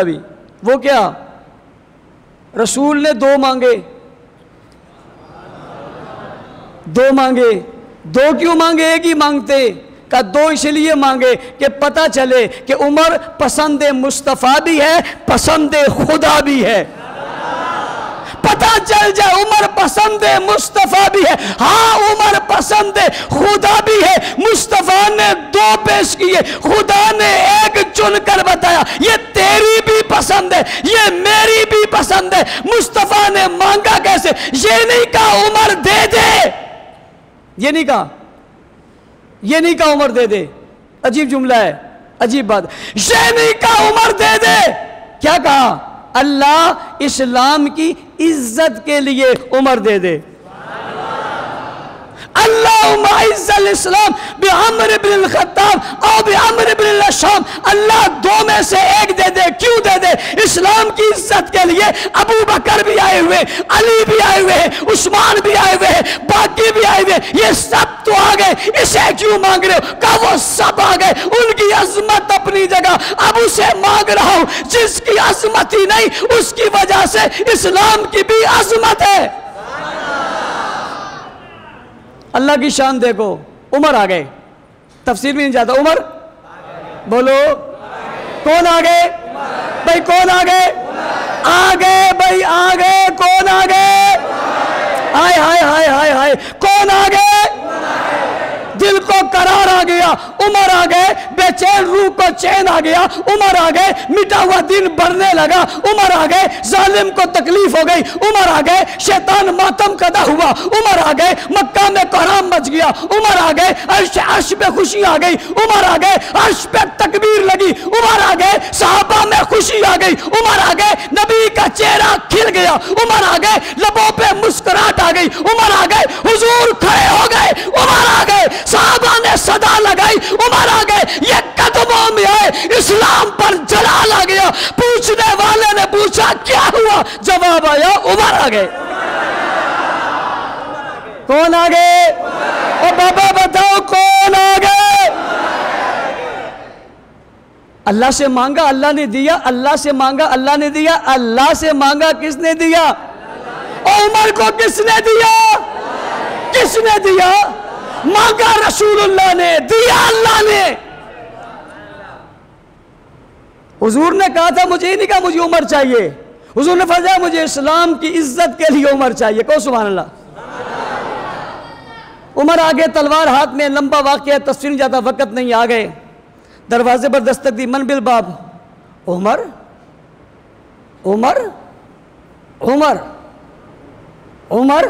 بھی وہ کیا؟ رسول نے دو مانگے. دو کیوں مانگے؟ ایک ہی مانگتے. کہ دو اس لیے مانگے کہ پتہ چلے کہ عمر پسند مصطفیٰ بھی ہے، پسند خدا بھی ہے. پتہ چل جائے عمر پسند مصطفیٰ بھی ہے، ہاں عمر پسند خدا بھی ہے. مصطفیٰ نے دو پیش کیے، خدا نے ایک چن کر بتایا یہ تیری بھی پسند ہے، یہ میری بھی پسند ہے. مصطفیٰ نے مانگا کیسے؟ یہ نہیں کہا عمر دے دے، یہ نہیں کہا عمر دے دے. عجیب جملہ ہے، عجیب بات. یہ نہیں کہا عمر دے دے، کیا کہا؟ اللہ اسلام کی عزت کے لیے عمر دے دے. اللہم اعز الاسلام بعمر بن الخطاب او بعمر بن الشام. اللہ دو میں سے ایک دے دے. کیوں دے دے؟ اسلام کی عزت کے لیے. ابو بکر بھی آئے ہوئے، علی بھی آئے ہوئے ہیں، عثمان بھی آئے ہوئے ہیں، باقی بھی آئے ہوئے، یہ سب تو آ گئے، اسے کیوں مانگ رہے ہو؟ کہ وہ سب آ گئے، ان کی عظمت اپنی جگہ، اب اسے مانگ رہا ہوں جس کی عظمت ہی نہیں، اس کی وجہ سے اسلام کی بھی عظمت ہے. اللہ کی شان دیکھو. عمر آ گئے، تفسیر بھی نہیں جاتا. عمر بولو کون آ گئے؟ بھائی کون آ گئے؟ آ گئے بھائی، آ گئے. کون آ گئے؟ ہائے ہائے ہائے ہائے ہائے، کون آ گئے؟ دل کو قرار آ گیا، عمر آ گئے. بے چین روح کو چین آ گیا، عمر آ گئے. مٹا ہوا دن بڑھنے لگا، عمر آ گئے. ظالم کو تکلیف ہو گئی، عمر آ گئے. شیطان ماتم کدا ہوا، عمر آ گئے. مکہ میں کوہرام مچ گیا، عمر آ گئے. عرش پہ خوشی آ گئی، عمر آ گئے. عرش پہ تکبیر لگی، عمر آ گئے. صحابہ میں خوشی آ گئی، عمر آ گئے. نبی کا چہرہ کھل گیا، عمر آ گئے. لبوں پہ مسکراہٹ آ گئی، عمر آ گئے. حضور کھڑے ہو گئے، عمر آ گئے. صحابہ نے صدا لگائی، عمر آ گئے. یہ قدموں میں آئے، اسلام پر جلال آ گیا. پوچھنے والے نے پوچھا کیا ہوا؟ جواب آیا عمر آ گئے. کون آ گئے؟ او بابا بتاؤ کون آ گئے؟ اللہ سے مانگا، اللہ نے دیا. اللہ سے مانگا، اللہ نے دیا. اللہ سے مانگا، کس نے دیا؟ عمر کو کس نے دیا؟ کس نے دیا؟ مانگا رسول اللہ نے، دیا اللہ نے. حضور نے کہا تھا، مجھے ہی نہیں کہا مجھے عمر چاہیے. حضور نے فرمایا مجھے اسلام کی عزت کے لیے عمر چاہیے. کہو سبحان اللہ. عمر آگے، تلوار ہاتھ میں. لمبا واقعہ، تفصیل نہیں جاتا، وقت نہیں. آ گئے، دروازے پر دستک دی. من بالباب. عمر عمر عمر عمر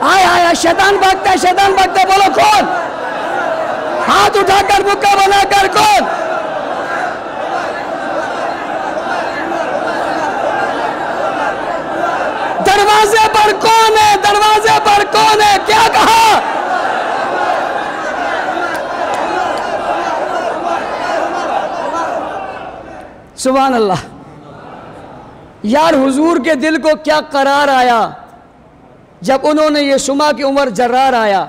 آیا شیطان بھاگتا ہے، شیطان بھاگتا ہے. بولو کون؟ ہاتھ اٹھا کر مکہ بنا کر کون؟ عمر کون ہے؟ دروازے پر کون ہے؟ کیا کہا؟ سبحان اللہ. یار حضور کے دل کو کیا قرار آیا جب انہوں نے یہ سنا کہ عمر جرار آیا.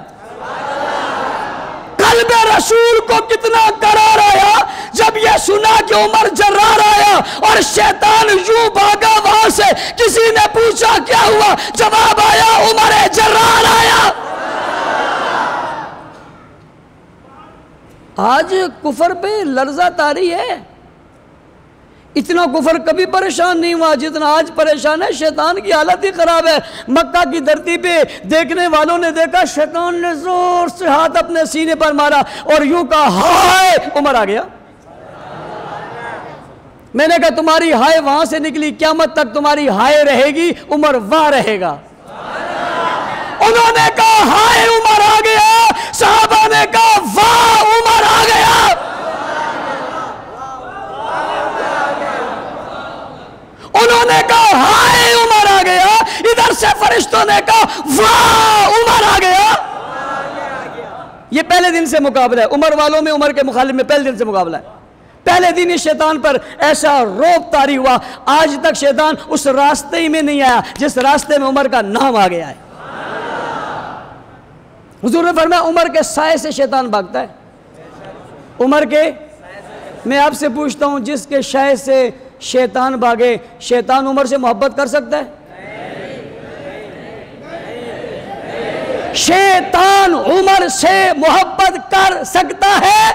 قلب رسول کو کتنا قرار آیا جب یہ سنا کہ عمر جرار آیا. اور شیطان یوں بھاگا وہاں سے. کسی نے پوچھا کیا ہوا؟ جواب آیا عمر جرار آیا. آج کفر پہ لرزہ طاری ہے. اتنا کفر کبھی پریشان نہیں ہوا جتنا آج پریشان ہے. شیطان کی حالت ہی خراب ہے. مکہ کی دھرتی پہ دیکھنے والوں نے دیکھا شیطان نے زور سے ہاتھ اپنے سینے پر مارا اور یوں کہا ہائے. عمر آ گیا. میں نے کہا تمہاری ہائے وہاں سے نکلی, قیامت تک تمہاری ہائے رہے گی, عمر وہاں رہے گا. انہوں نے کہا ہائے عمر آ گیا. صحابہ نے کہا واہ عمر آ گیا. انہوں نے کہا ہائے عمر آ گیا. ادھر سے فرشتوں نے کہا واہ عمر آ گیا. یہ پہلے دن سے مقابلہ ہے. عمر والوں میں عمر کے مخالف میں پہلے دن سے مقابلہ ہے. پہلے دن ہی شیطان پر ایسا روب طاری ہوا. آج تک شیطان اس راستے ہی میں نہیں آیا جس راستے میں عمر کا نام آ گیا ہے. حضور نے فرمایا عمر کے سائے سے شیطان بھاگتا ہے. عمر کے, میں آپ سے پوچھتا ہوں جس کے سائے سے شیطان بھاگے, شیطان عمر سے محبت کر سکتا ہے؟ شیطان عمر سے محبت کر سکتا ہے؟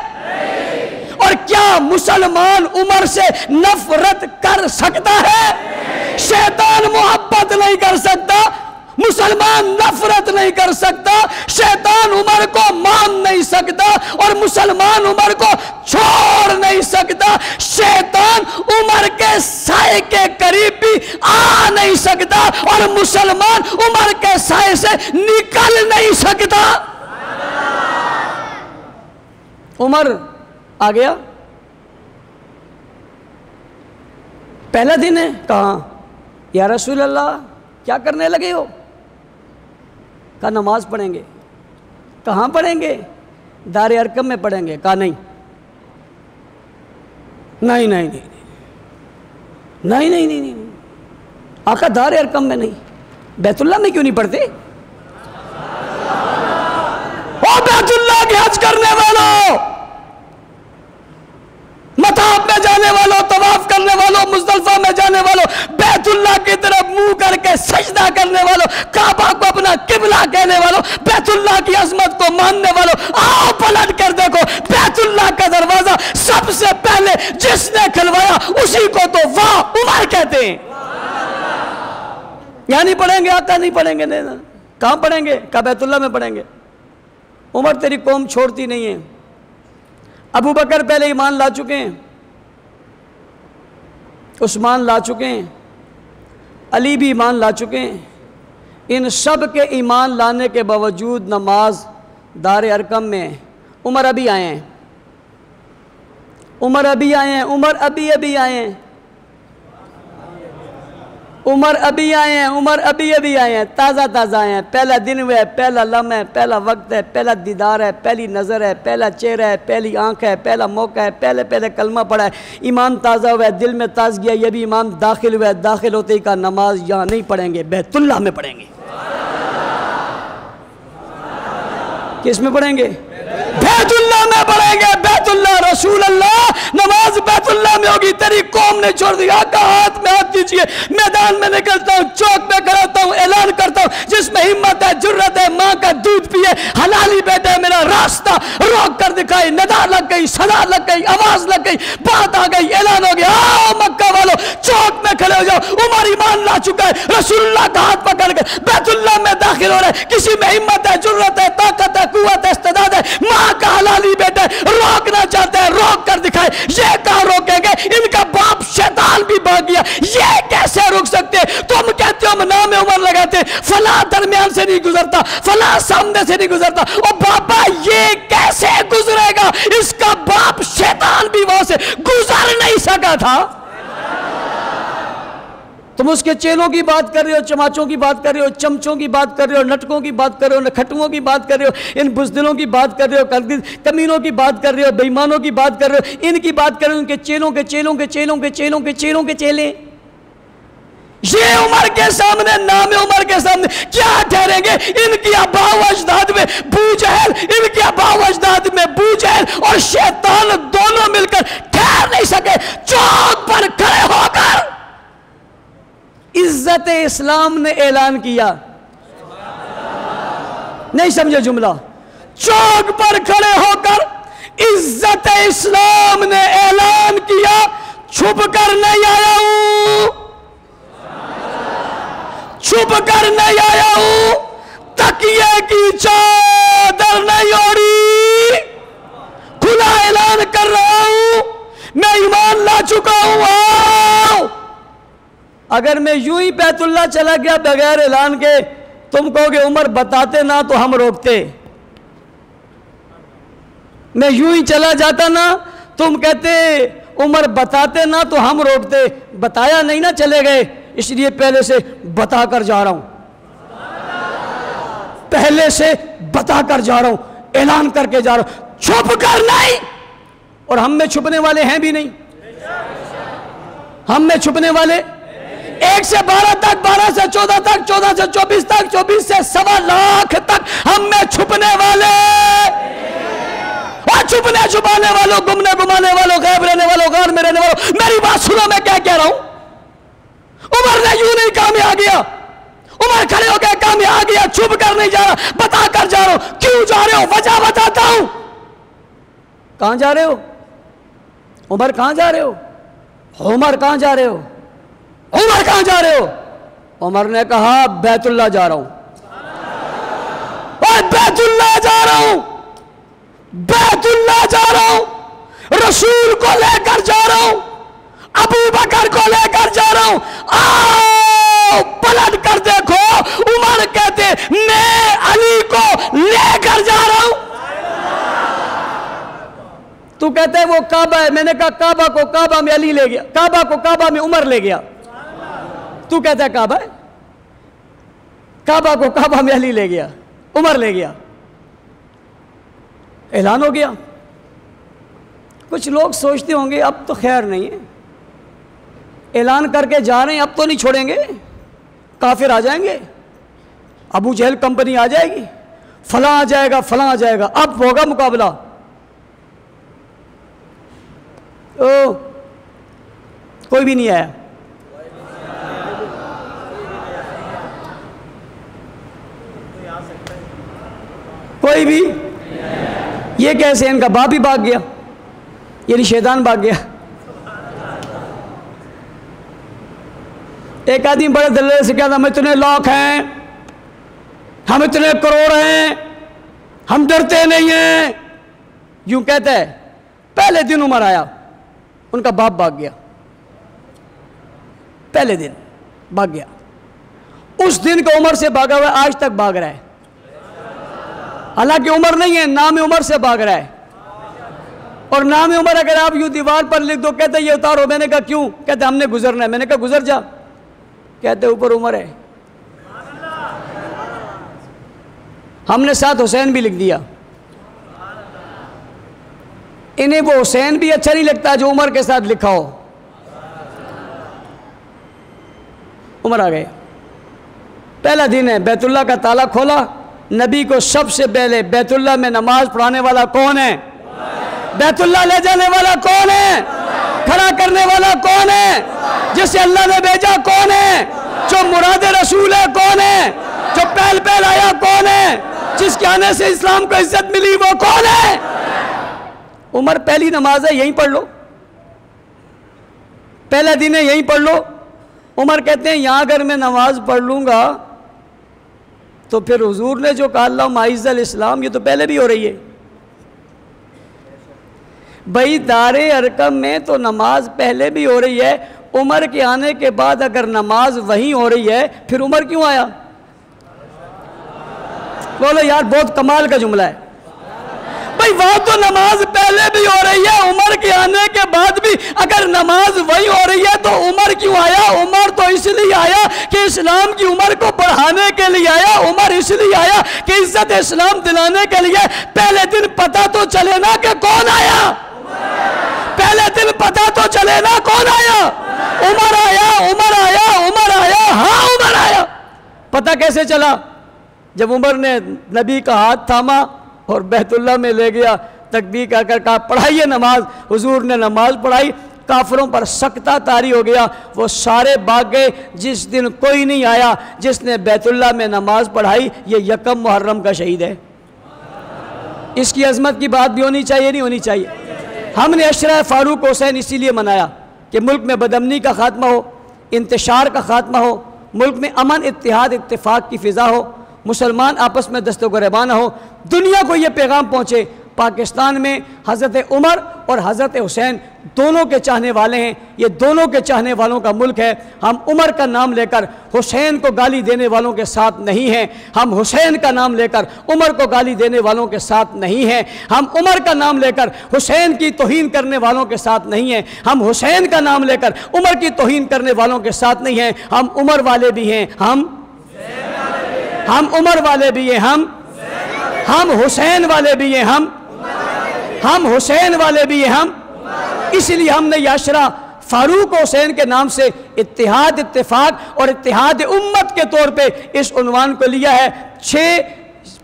اور کیا مسلمان عمر سے نفرت کر سکتا ہے؟ شیطان محبت نہیں کر سکتا, مسلمان نفرت نہیں کر سکتا. شیطان عمر کو مان نہیں سکتا اور مسلمان عمر کو چھوڑ نہیں سکتا. شیطان عمر کے سائے کے قریب بھی آ نہیں سکتا اور مسلمان عمر کے سائے سے نکل نہیں سکتا. عمر آ گیا. پہلا دن ہے. کہاں؟ یا رسول اللہ کیا کرنے لگے ہو؟ کہا نماز پڑھیں گے. کہاں پڑھیں گے؟ دار ارقم میں پڑھیں گے. کہا نہیں نہیں نہیں نہیں نہیں نہیں نہیں نہیں. آقا دار ارقم میں نہیں, بیت اللہ میں کیوں نہیں پڑھتے؟ او بیت اللہ کے حج کرنے والوں, مطاف میں جانے والوں, طواف کرنے والوں, مزدلفہ میں جانے والوں, بیت اللہ کی طرف منہ کر کے سجدہ کرنے والوں, کعبہ کو اپنا قبلہ کہنے والوں, بیت اللہ کی عظمت کو ماننے والوں, آؤ پلٹ کر دیکھو بیت اللہ کا دروازہ سب سے پہلے جس نے کھلوایا اسی کو تو واہ عمر کہتے ہیں. یہاں نہیں پڑھیں گے آقا؟ نہیں پڑھیں گے. نہیں. کہاں پڑھیں گے؟ کہا بیت اللہ میں پڑھیں گے. عمر تیری قوم چھوڑتی نہیں ہے. ابو بکر پہلے ایمان لا چکے ہیں, عثمان لا چکے ہیں, علی بھی ایمان لا چکے ہیں. ان سب کے ایمان لانے کے باوجود نماز دار ارقم میں ہے. عمر ابھی آئے ہیں. عمر ابھی آئے ہیں. عمر ابھی آئے ہیں. عمر ابھی آئے ہیں. عمر ابھی آئے ہیں. تازہ آئے ہیں. پہلا دن ہوا ہے, پہلا لمحہ ہے, پہلا وقت ہے, پہلا دیدار ہے, پہلی نظر ہے, پہلا چہرہ ہے, پہلی آنکھ ہے, پہلا موقع ہے, پہلے کلمہ پڑھا ہے. ایمان تازہ ہوا ہے, دل میں تازگی ہے. یہ بھی ایمان داخل ہوا ہے. داخل ہوتے ہی کا نماز یہاں نہیں پڑھیں گے, بیت اللہ میں پڑھیں گے. کس میں پڑھیں گے؟ بیت اللہ میں پڑھیں گے. بیت اللہ, رسول اللہ, نماز بیت اللہ میں ہوگی. تیری قوم نے چھوڑ دیا. آقا ہاتھ میں ہاتھ دیجئے. میدان میں نکلتا ہوں, چوک میں کراتا ہوں, اعلان کرتا ہوں, جس میں ہمت ہے, جرت ہے, ماں کا دودھ پیے, حلالی بیٹا ہے, میرا راستہ روک کر دکھائی. ندا لگ گئی, صدا لگ گئی, آواز لگ گئی, بات آ گئی, اعلان ہو گیا. آؤ مکہ والو, چوک میں کھڑے ہو جاؤ. عمر ایمان لا چکا ہے. رسول اللہ کا ہاتھ پکڑ کے بیت اللہ میں داخل ہو رہے. کسی میں ہمت ہے, جرت ہے, طاقت ہے, قوت ہے, استعداد ہے. ماں کا حلالی بیٹا ہے, روکنا چاہتا ہے, روک کر دکھائے. یہ کہاں روکیں گے؟ ان کا باپ شیطان بھی بھاگ گیا. یہ کیسے روک سکتے؟ تم کہتے ہو نام عمر لگاتے, فلاں درمیان سے نہیں گزرتا, فلاں سامنے سے نہیں گزرتا. او بابا یہ کیسے گزرے گا؟ اس کا باپ شیطان بھی وہاں سے گزر نہیں سکا تھا. تم اس کے چیلوں کی بات کر رہے ہو، چماچوں کی بات کر رہے ہو، چمچوں کی بات کر رہے ہو، نٹکوں کی بات کر رہے ہو، نکھٹوؤں کی بات کر رہے ہو، ان بزدلوں کی بات کر رہے ہو، کمینوں کی بات کر رہے ہو، بےایمانوں کی بات کر رہے ہو، ان کی بات کر رہے ہو، ان کے چیلوں کے چیلوں کے چیلوں کے چیلوں کے چیلوں کے چیلے. یہ عمر کے سامنے، نام عمر کے سامنے کیا ٹھہریں گے؟ ان کی آبا و اجداد میں ابو جہل، ان کی آبا و اجداد میں ابو جہل اور شیطان دونوں مل کر ٹھہر نہیں سکے. چوک پر کھڑے ہو کر عزت اسلام نے اعلان کیا. نہیں سمجھے جملہ؟ چوک پر کھڑے ہو کر عزت اسلام نے اعلان کیا، چھپ کر نہیں آیا ہوں، چھپ کر نہیں آیا ہوں، تکیے کی چادر نہیں اوڑھی، کھلا اعلان کر رہا ہوں میں ایمان لا چکا ہوں. آؤ. اگر میں یوں ہی بیت اللہ چلا گیا بغیر اعلان کے، تم کہو گے عمر بتاتے نہ تو ہم روکتے. میں یوں ہی چلا جاتا نا، تم کہتے عمر بتاتے نہ تو ہم روکتے. بتایا نہیں نہ چلے گئے، اس لیے پہلے سے بتا کر جا رہا ہوں، پہلے سے بتا کر جا رہا ہوں، اعلان کر کے جا رہا ہوں، چھپ کر نہیں. اور ہم میں چھپنے والے ہیں بھی نہیں، ہم میں چھپنے والے 1 سے 12 تک، 12 سے 14 تک، 14 سے 24 تک، 24 سے 1.25 لاکھ تک ہم میں چھپنے والے. اور چھپنے چھپانے والوں، گمنے گمانے والوں، غیب رہنے والوں، غار میں رہنے والوں، میری بات سنو میں کیا کہہ رہا ہوں. عمر نے یوں نہیں کہا میں آ گیا، عمر کھڑے ہو گئے کہا میں آ گیا، چھپ کر نہیں جا رہا، بتا کر جا رہا ہوں. کیوں جا رہے ہو؟ وجہ بتاتا ہوں. کہاں جا رہے ہو؟ عمر کہاں جا رہے ہو؟ عمر کہاں جا رہے ہو؟ عمر کہاں جا رہے ہو؟ عمر نے کہا بیت اللہ جا رہا ہوں، اور بیت اللہ جا رہا ہوں، بیت اللہ جا رہا ہوں، رسول کو لے کر جا رہا ہوں، ابو بکر کو لے کر جا رہا ہوں. آؤ پلٹ کر دیکھو، عمر کہتے میں علی کو لے کر جا رہا ہوں. تو کہتے ہے وہ کعبہ ہے. میں نے کہا کعبہ کو کعبہ میں علی لے گیا، کعبہ کو کعبہ میں عمر لے گیا. تو کہتا ہے کعبہ ہے، کعبہ کو کعبہ میں علی لے گیا، عمر لے گیا. اعلان ہو گیا. کچھ لوگ سوچتے ہوں گے اب تو خیر نہیں ہے، اعلان کر کے جا رہے ہیں، اب تو نہیں چھوڑیں گے، کافر آ جائیں گے، ابو جہل کمپنی آ جائے گی، فلاں آ جائے گا، فلاں آ جائے گا، اب ہوگا مقابلہ. کوئی بھی نہیں آیا. کوئی بھی. یہ کیسے؟ ان کا باپ ہی بھاگ گیا، یعنی شیطان بھاگ گیا. ایک آدمی بڑے دلے سے کہتا ہم اتنے لاکھ ہیں، ہم اتنے کروڑ ہیں، ہم ڈرتے نہیں ہیں. یوں کہتا ہے. پہلے دن عمر آیا، ان کا باپ بھاگ گیا، پہلے دن بھاگ گیا. اس دن کا عمر سے بھاگا ہوا آج تک بھاگ رہا ہے. حالانکہ عمر نہیں ہے، نام عمر سے بھاگ رہا ہے. اور نام عمر اگر آپ یوں دیوار پر لکھ دو، کہتے یہ اتارو. میں نے کہا کیوں؟ کہتے ہم نے گزرنا ہے. میں نے کہا گزر جا. کہتے اوپر عمر ہے. ہم نے ساتھ حسین بھی لکھ دیا. انہیں وہ حسین بھی اچھا نہیں لگتا جو عمر کے ساتھ لکھا ہو. عمر آ گئے. پہلا دن ہے، بیت اللہ کا تالا کھولا. نبی کو سب سے پہلے بیت اللہ میں نماز پڑھانے والا کون ہے؟ بیت اللہ لے جانے والا کون ہے؟ کھڑا کرنے والا کون ہے؟ جسے اللہ نے بھیجا کون ہے؟ جو مراد رسول ہے کون ہے؟ جو پہل پہل آیا کون ہے؟ جس کے آنے سے اسلام کو عزت ملی وہ کون ہے؟ عمر پہلی نماز ہے، یہیں پڑھ لو، پہلا دن ہے، یہیں پڑھ لو. عمر کہتے ہیں یہاں اگر میں نماز پڑھ لوں گا تو پھر حضور نے جو کہا اللہم اعز الاسلام، یہ تو پہلے بھی ہو رہی ہے. بھائی دار ارقم میں تو نماز پہلے بھی ہو رہی ہے. عمر کے آنے کے بعد اگر نماز وہیں ہو رہی ہے پھر عمر کیوں آیا؟ بولو یار، بہت کمال کا جملہ ہے. بھئی وہ تو نماز پہلے بھی ہو رہی ہے، عمر کے آنے کے بعد بھی اگر نماز وہی ہو رہی ہے تو عمر کیوں آیا؟ عمر تو اس لیے آیا کہ اسلام کی عمر کو بڑھانے کے لیے آیا، عمر اس لیے آیا کہ عزت اسلام دلانے کے لیے۔ پہلے دن پتہ تو چلے نا کہ کون آیا، پہلے دن پتہ تو چلے نا کون آیا؟ عمر آیا، عمر آیا، عمر آیا، ہاں عمر آیا۔ پتہ کیسے چلا؟ جب عمر نے نبی کا ہاتھ تھاما اور بیت اللہ میں لے گیا، تکبیر کہہ کر کہا پڑھائیے نماز، حضور نے نماز پڑھائی، کافروں پر سکتہ طاری ہو گیا، وہ سارے بھاگ گئے۔ جس دن کوئی نہیں آیا جس نے بیت اللہ میں نماز پڑھائی، یہ یکم محرم کا شہید ہے۔ اس کی عظمت کی بات بھی ہونی چاہیے، نہیں ہونی چاہیے؟ ہم نے عشرہ فاروق حسین اسی لیے منایا کہ ملک میں بدامنی کا خاتمہ ہو، انتشار کا خاتمہ ہو، ملک میں امن، اتحاد، اتفاق کی فضا ہو، مسلمان آپس میں دست و گریبان ہو، دنیا کو یہ پیغام پہنچے پاکستان میں حضرت عمر اور حضرت حسین دونوں کے چاہنے والے ہیں، یہ دونوں کے چاہنے والوں کا ملک ہے۔ ہم عمر کا نام لے کر حسین کو گالی دینے والوں کے ساتھ نہیں ہیں، ہم حسین کا نام لے کر عمر کو گالی دینے والوں کے ساتھ نہیں ہیں، ہم عمر کا نام لے کر حسین کی توہین کرنے والوں کے ساتھ نہیں ہیں، ہم حسین کا نام لے کر عمر کی توہین کرنے والوں کے ساتھ نہیں ہیں۔ ہم عمر والے بھی ہیں، ہم عمر والے بھی ہیں، ہم حسین والے بھی ہیں، ہم حسین والے بھی ہیں، اس لیے ہم نے عشرہ فاروق حسین کے نام سے اتحاد، اتفاق اور اتحاد امت کے طور پہ اس عنوان کو لیا ہے۔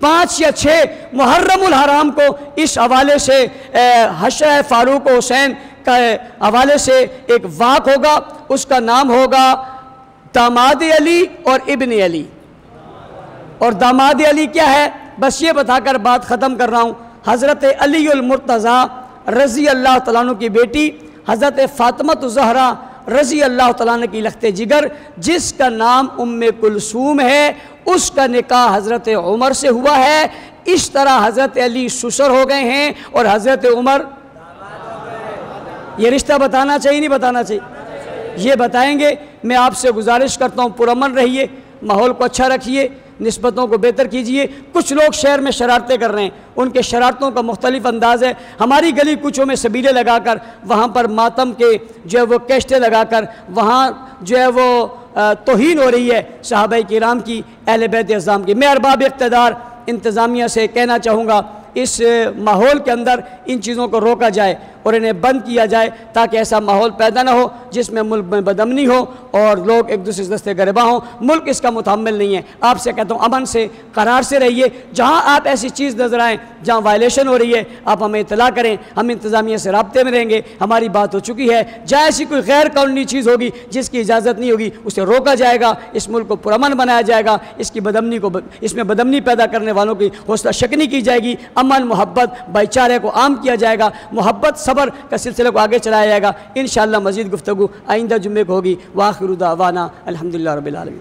5 یا 6 محرم الحرام کو اس حوالے سے عشرہ فاروق حسین کا حوالے سے ایک واقع ہوگا، اس کا نام ہوگا داماد علی اور ابن علی۔ اور داماد علی کیا ہے؟ بس یہ بتا کر بات ختم کر رہا ہوں۔ حضرت علی المرتضیٰ رضی اللہ تعالیٰ عنہ کی بیٹی حضرت فاطمہ الزہرا رضی اللہ تعالیٰ عنہ کی لخت جگر، جس کا نام ام کلثوم ہے، اس کا نکاح حضرت عمر سے ہوا ہے۔ اس طرح حضرت علی سسر ہو گئے ہیں اور حضرت عمر، یہ رشتہ بتانا چاہیے نہیں بتانا چاہیے؟ یہ بتائیں گے۔ میں آپ سے گزارش کرتا ہوں پرامن رہیے، ماحول کو اچھا رکھیے، نسبتوں کو بہتر کیجئے۔ کچھ لوگ شہر میں شرارتیں کر رہے ہیں، ان کے شرارتوں کا مختلف انداز ہے۔ ہماری گلی کوچوں میں سبیلے لگا کر، وہاں پر ماتم کے جو ہے وہ کیسٹیں لگا کر، وہاں جو ہے وہ توہین ہو رہی ہے صحابہ کرام کی، اہل بیت اعظام کی۔ میں ارباب اقتدار انتظامیہ سے کہنا چاہوں گا اس ماحول کے اندر ان چیزوں کو روکا جائے اور انہیں بند کیا جائے تاکہ ایسا ماحول پیدا نہ ہو جس میں ملک میں بدامنی ہو اور لوگ ایک دوسرے سے دست گریباں ہوں۔ ملک اس کا متحمل نہیں ہے۔ آپ سے کہتا ہوں امن سے، قرار سے رہیے۔ جہاں آپ ایسی چیز نظر آئیں جہاں وائلیشن ہو رہی ہے، آپ ہمیں اطلاع کریں، ہم انتظامیہ سے رابطے میں رہیں گے۔ ہماری بات ہو چکی ہے، جہاں ایسی کوئی غیر قانونی چیز ہوگی جس کی اجازت نہیں ہوگی اسے روکا جائے گا، اس ملک کو پرامن بنایا جائے گا، اس میں بدامنی پیدا کرنے والوں کی حوصلہ شکنی کی جائے گی، امن، محبت، بھائی چارے کو عام کیا جائے گا، محبت، صبر کا سلسلے کو آگے چلایا جائے گا۔ انشاءاللہ مزید گفتگو آئندہ جمعے کو ہوگی۔ وآخر دعوانا الحمدللہ رب العالمین۔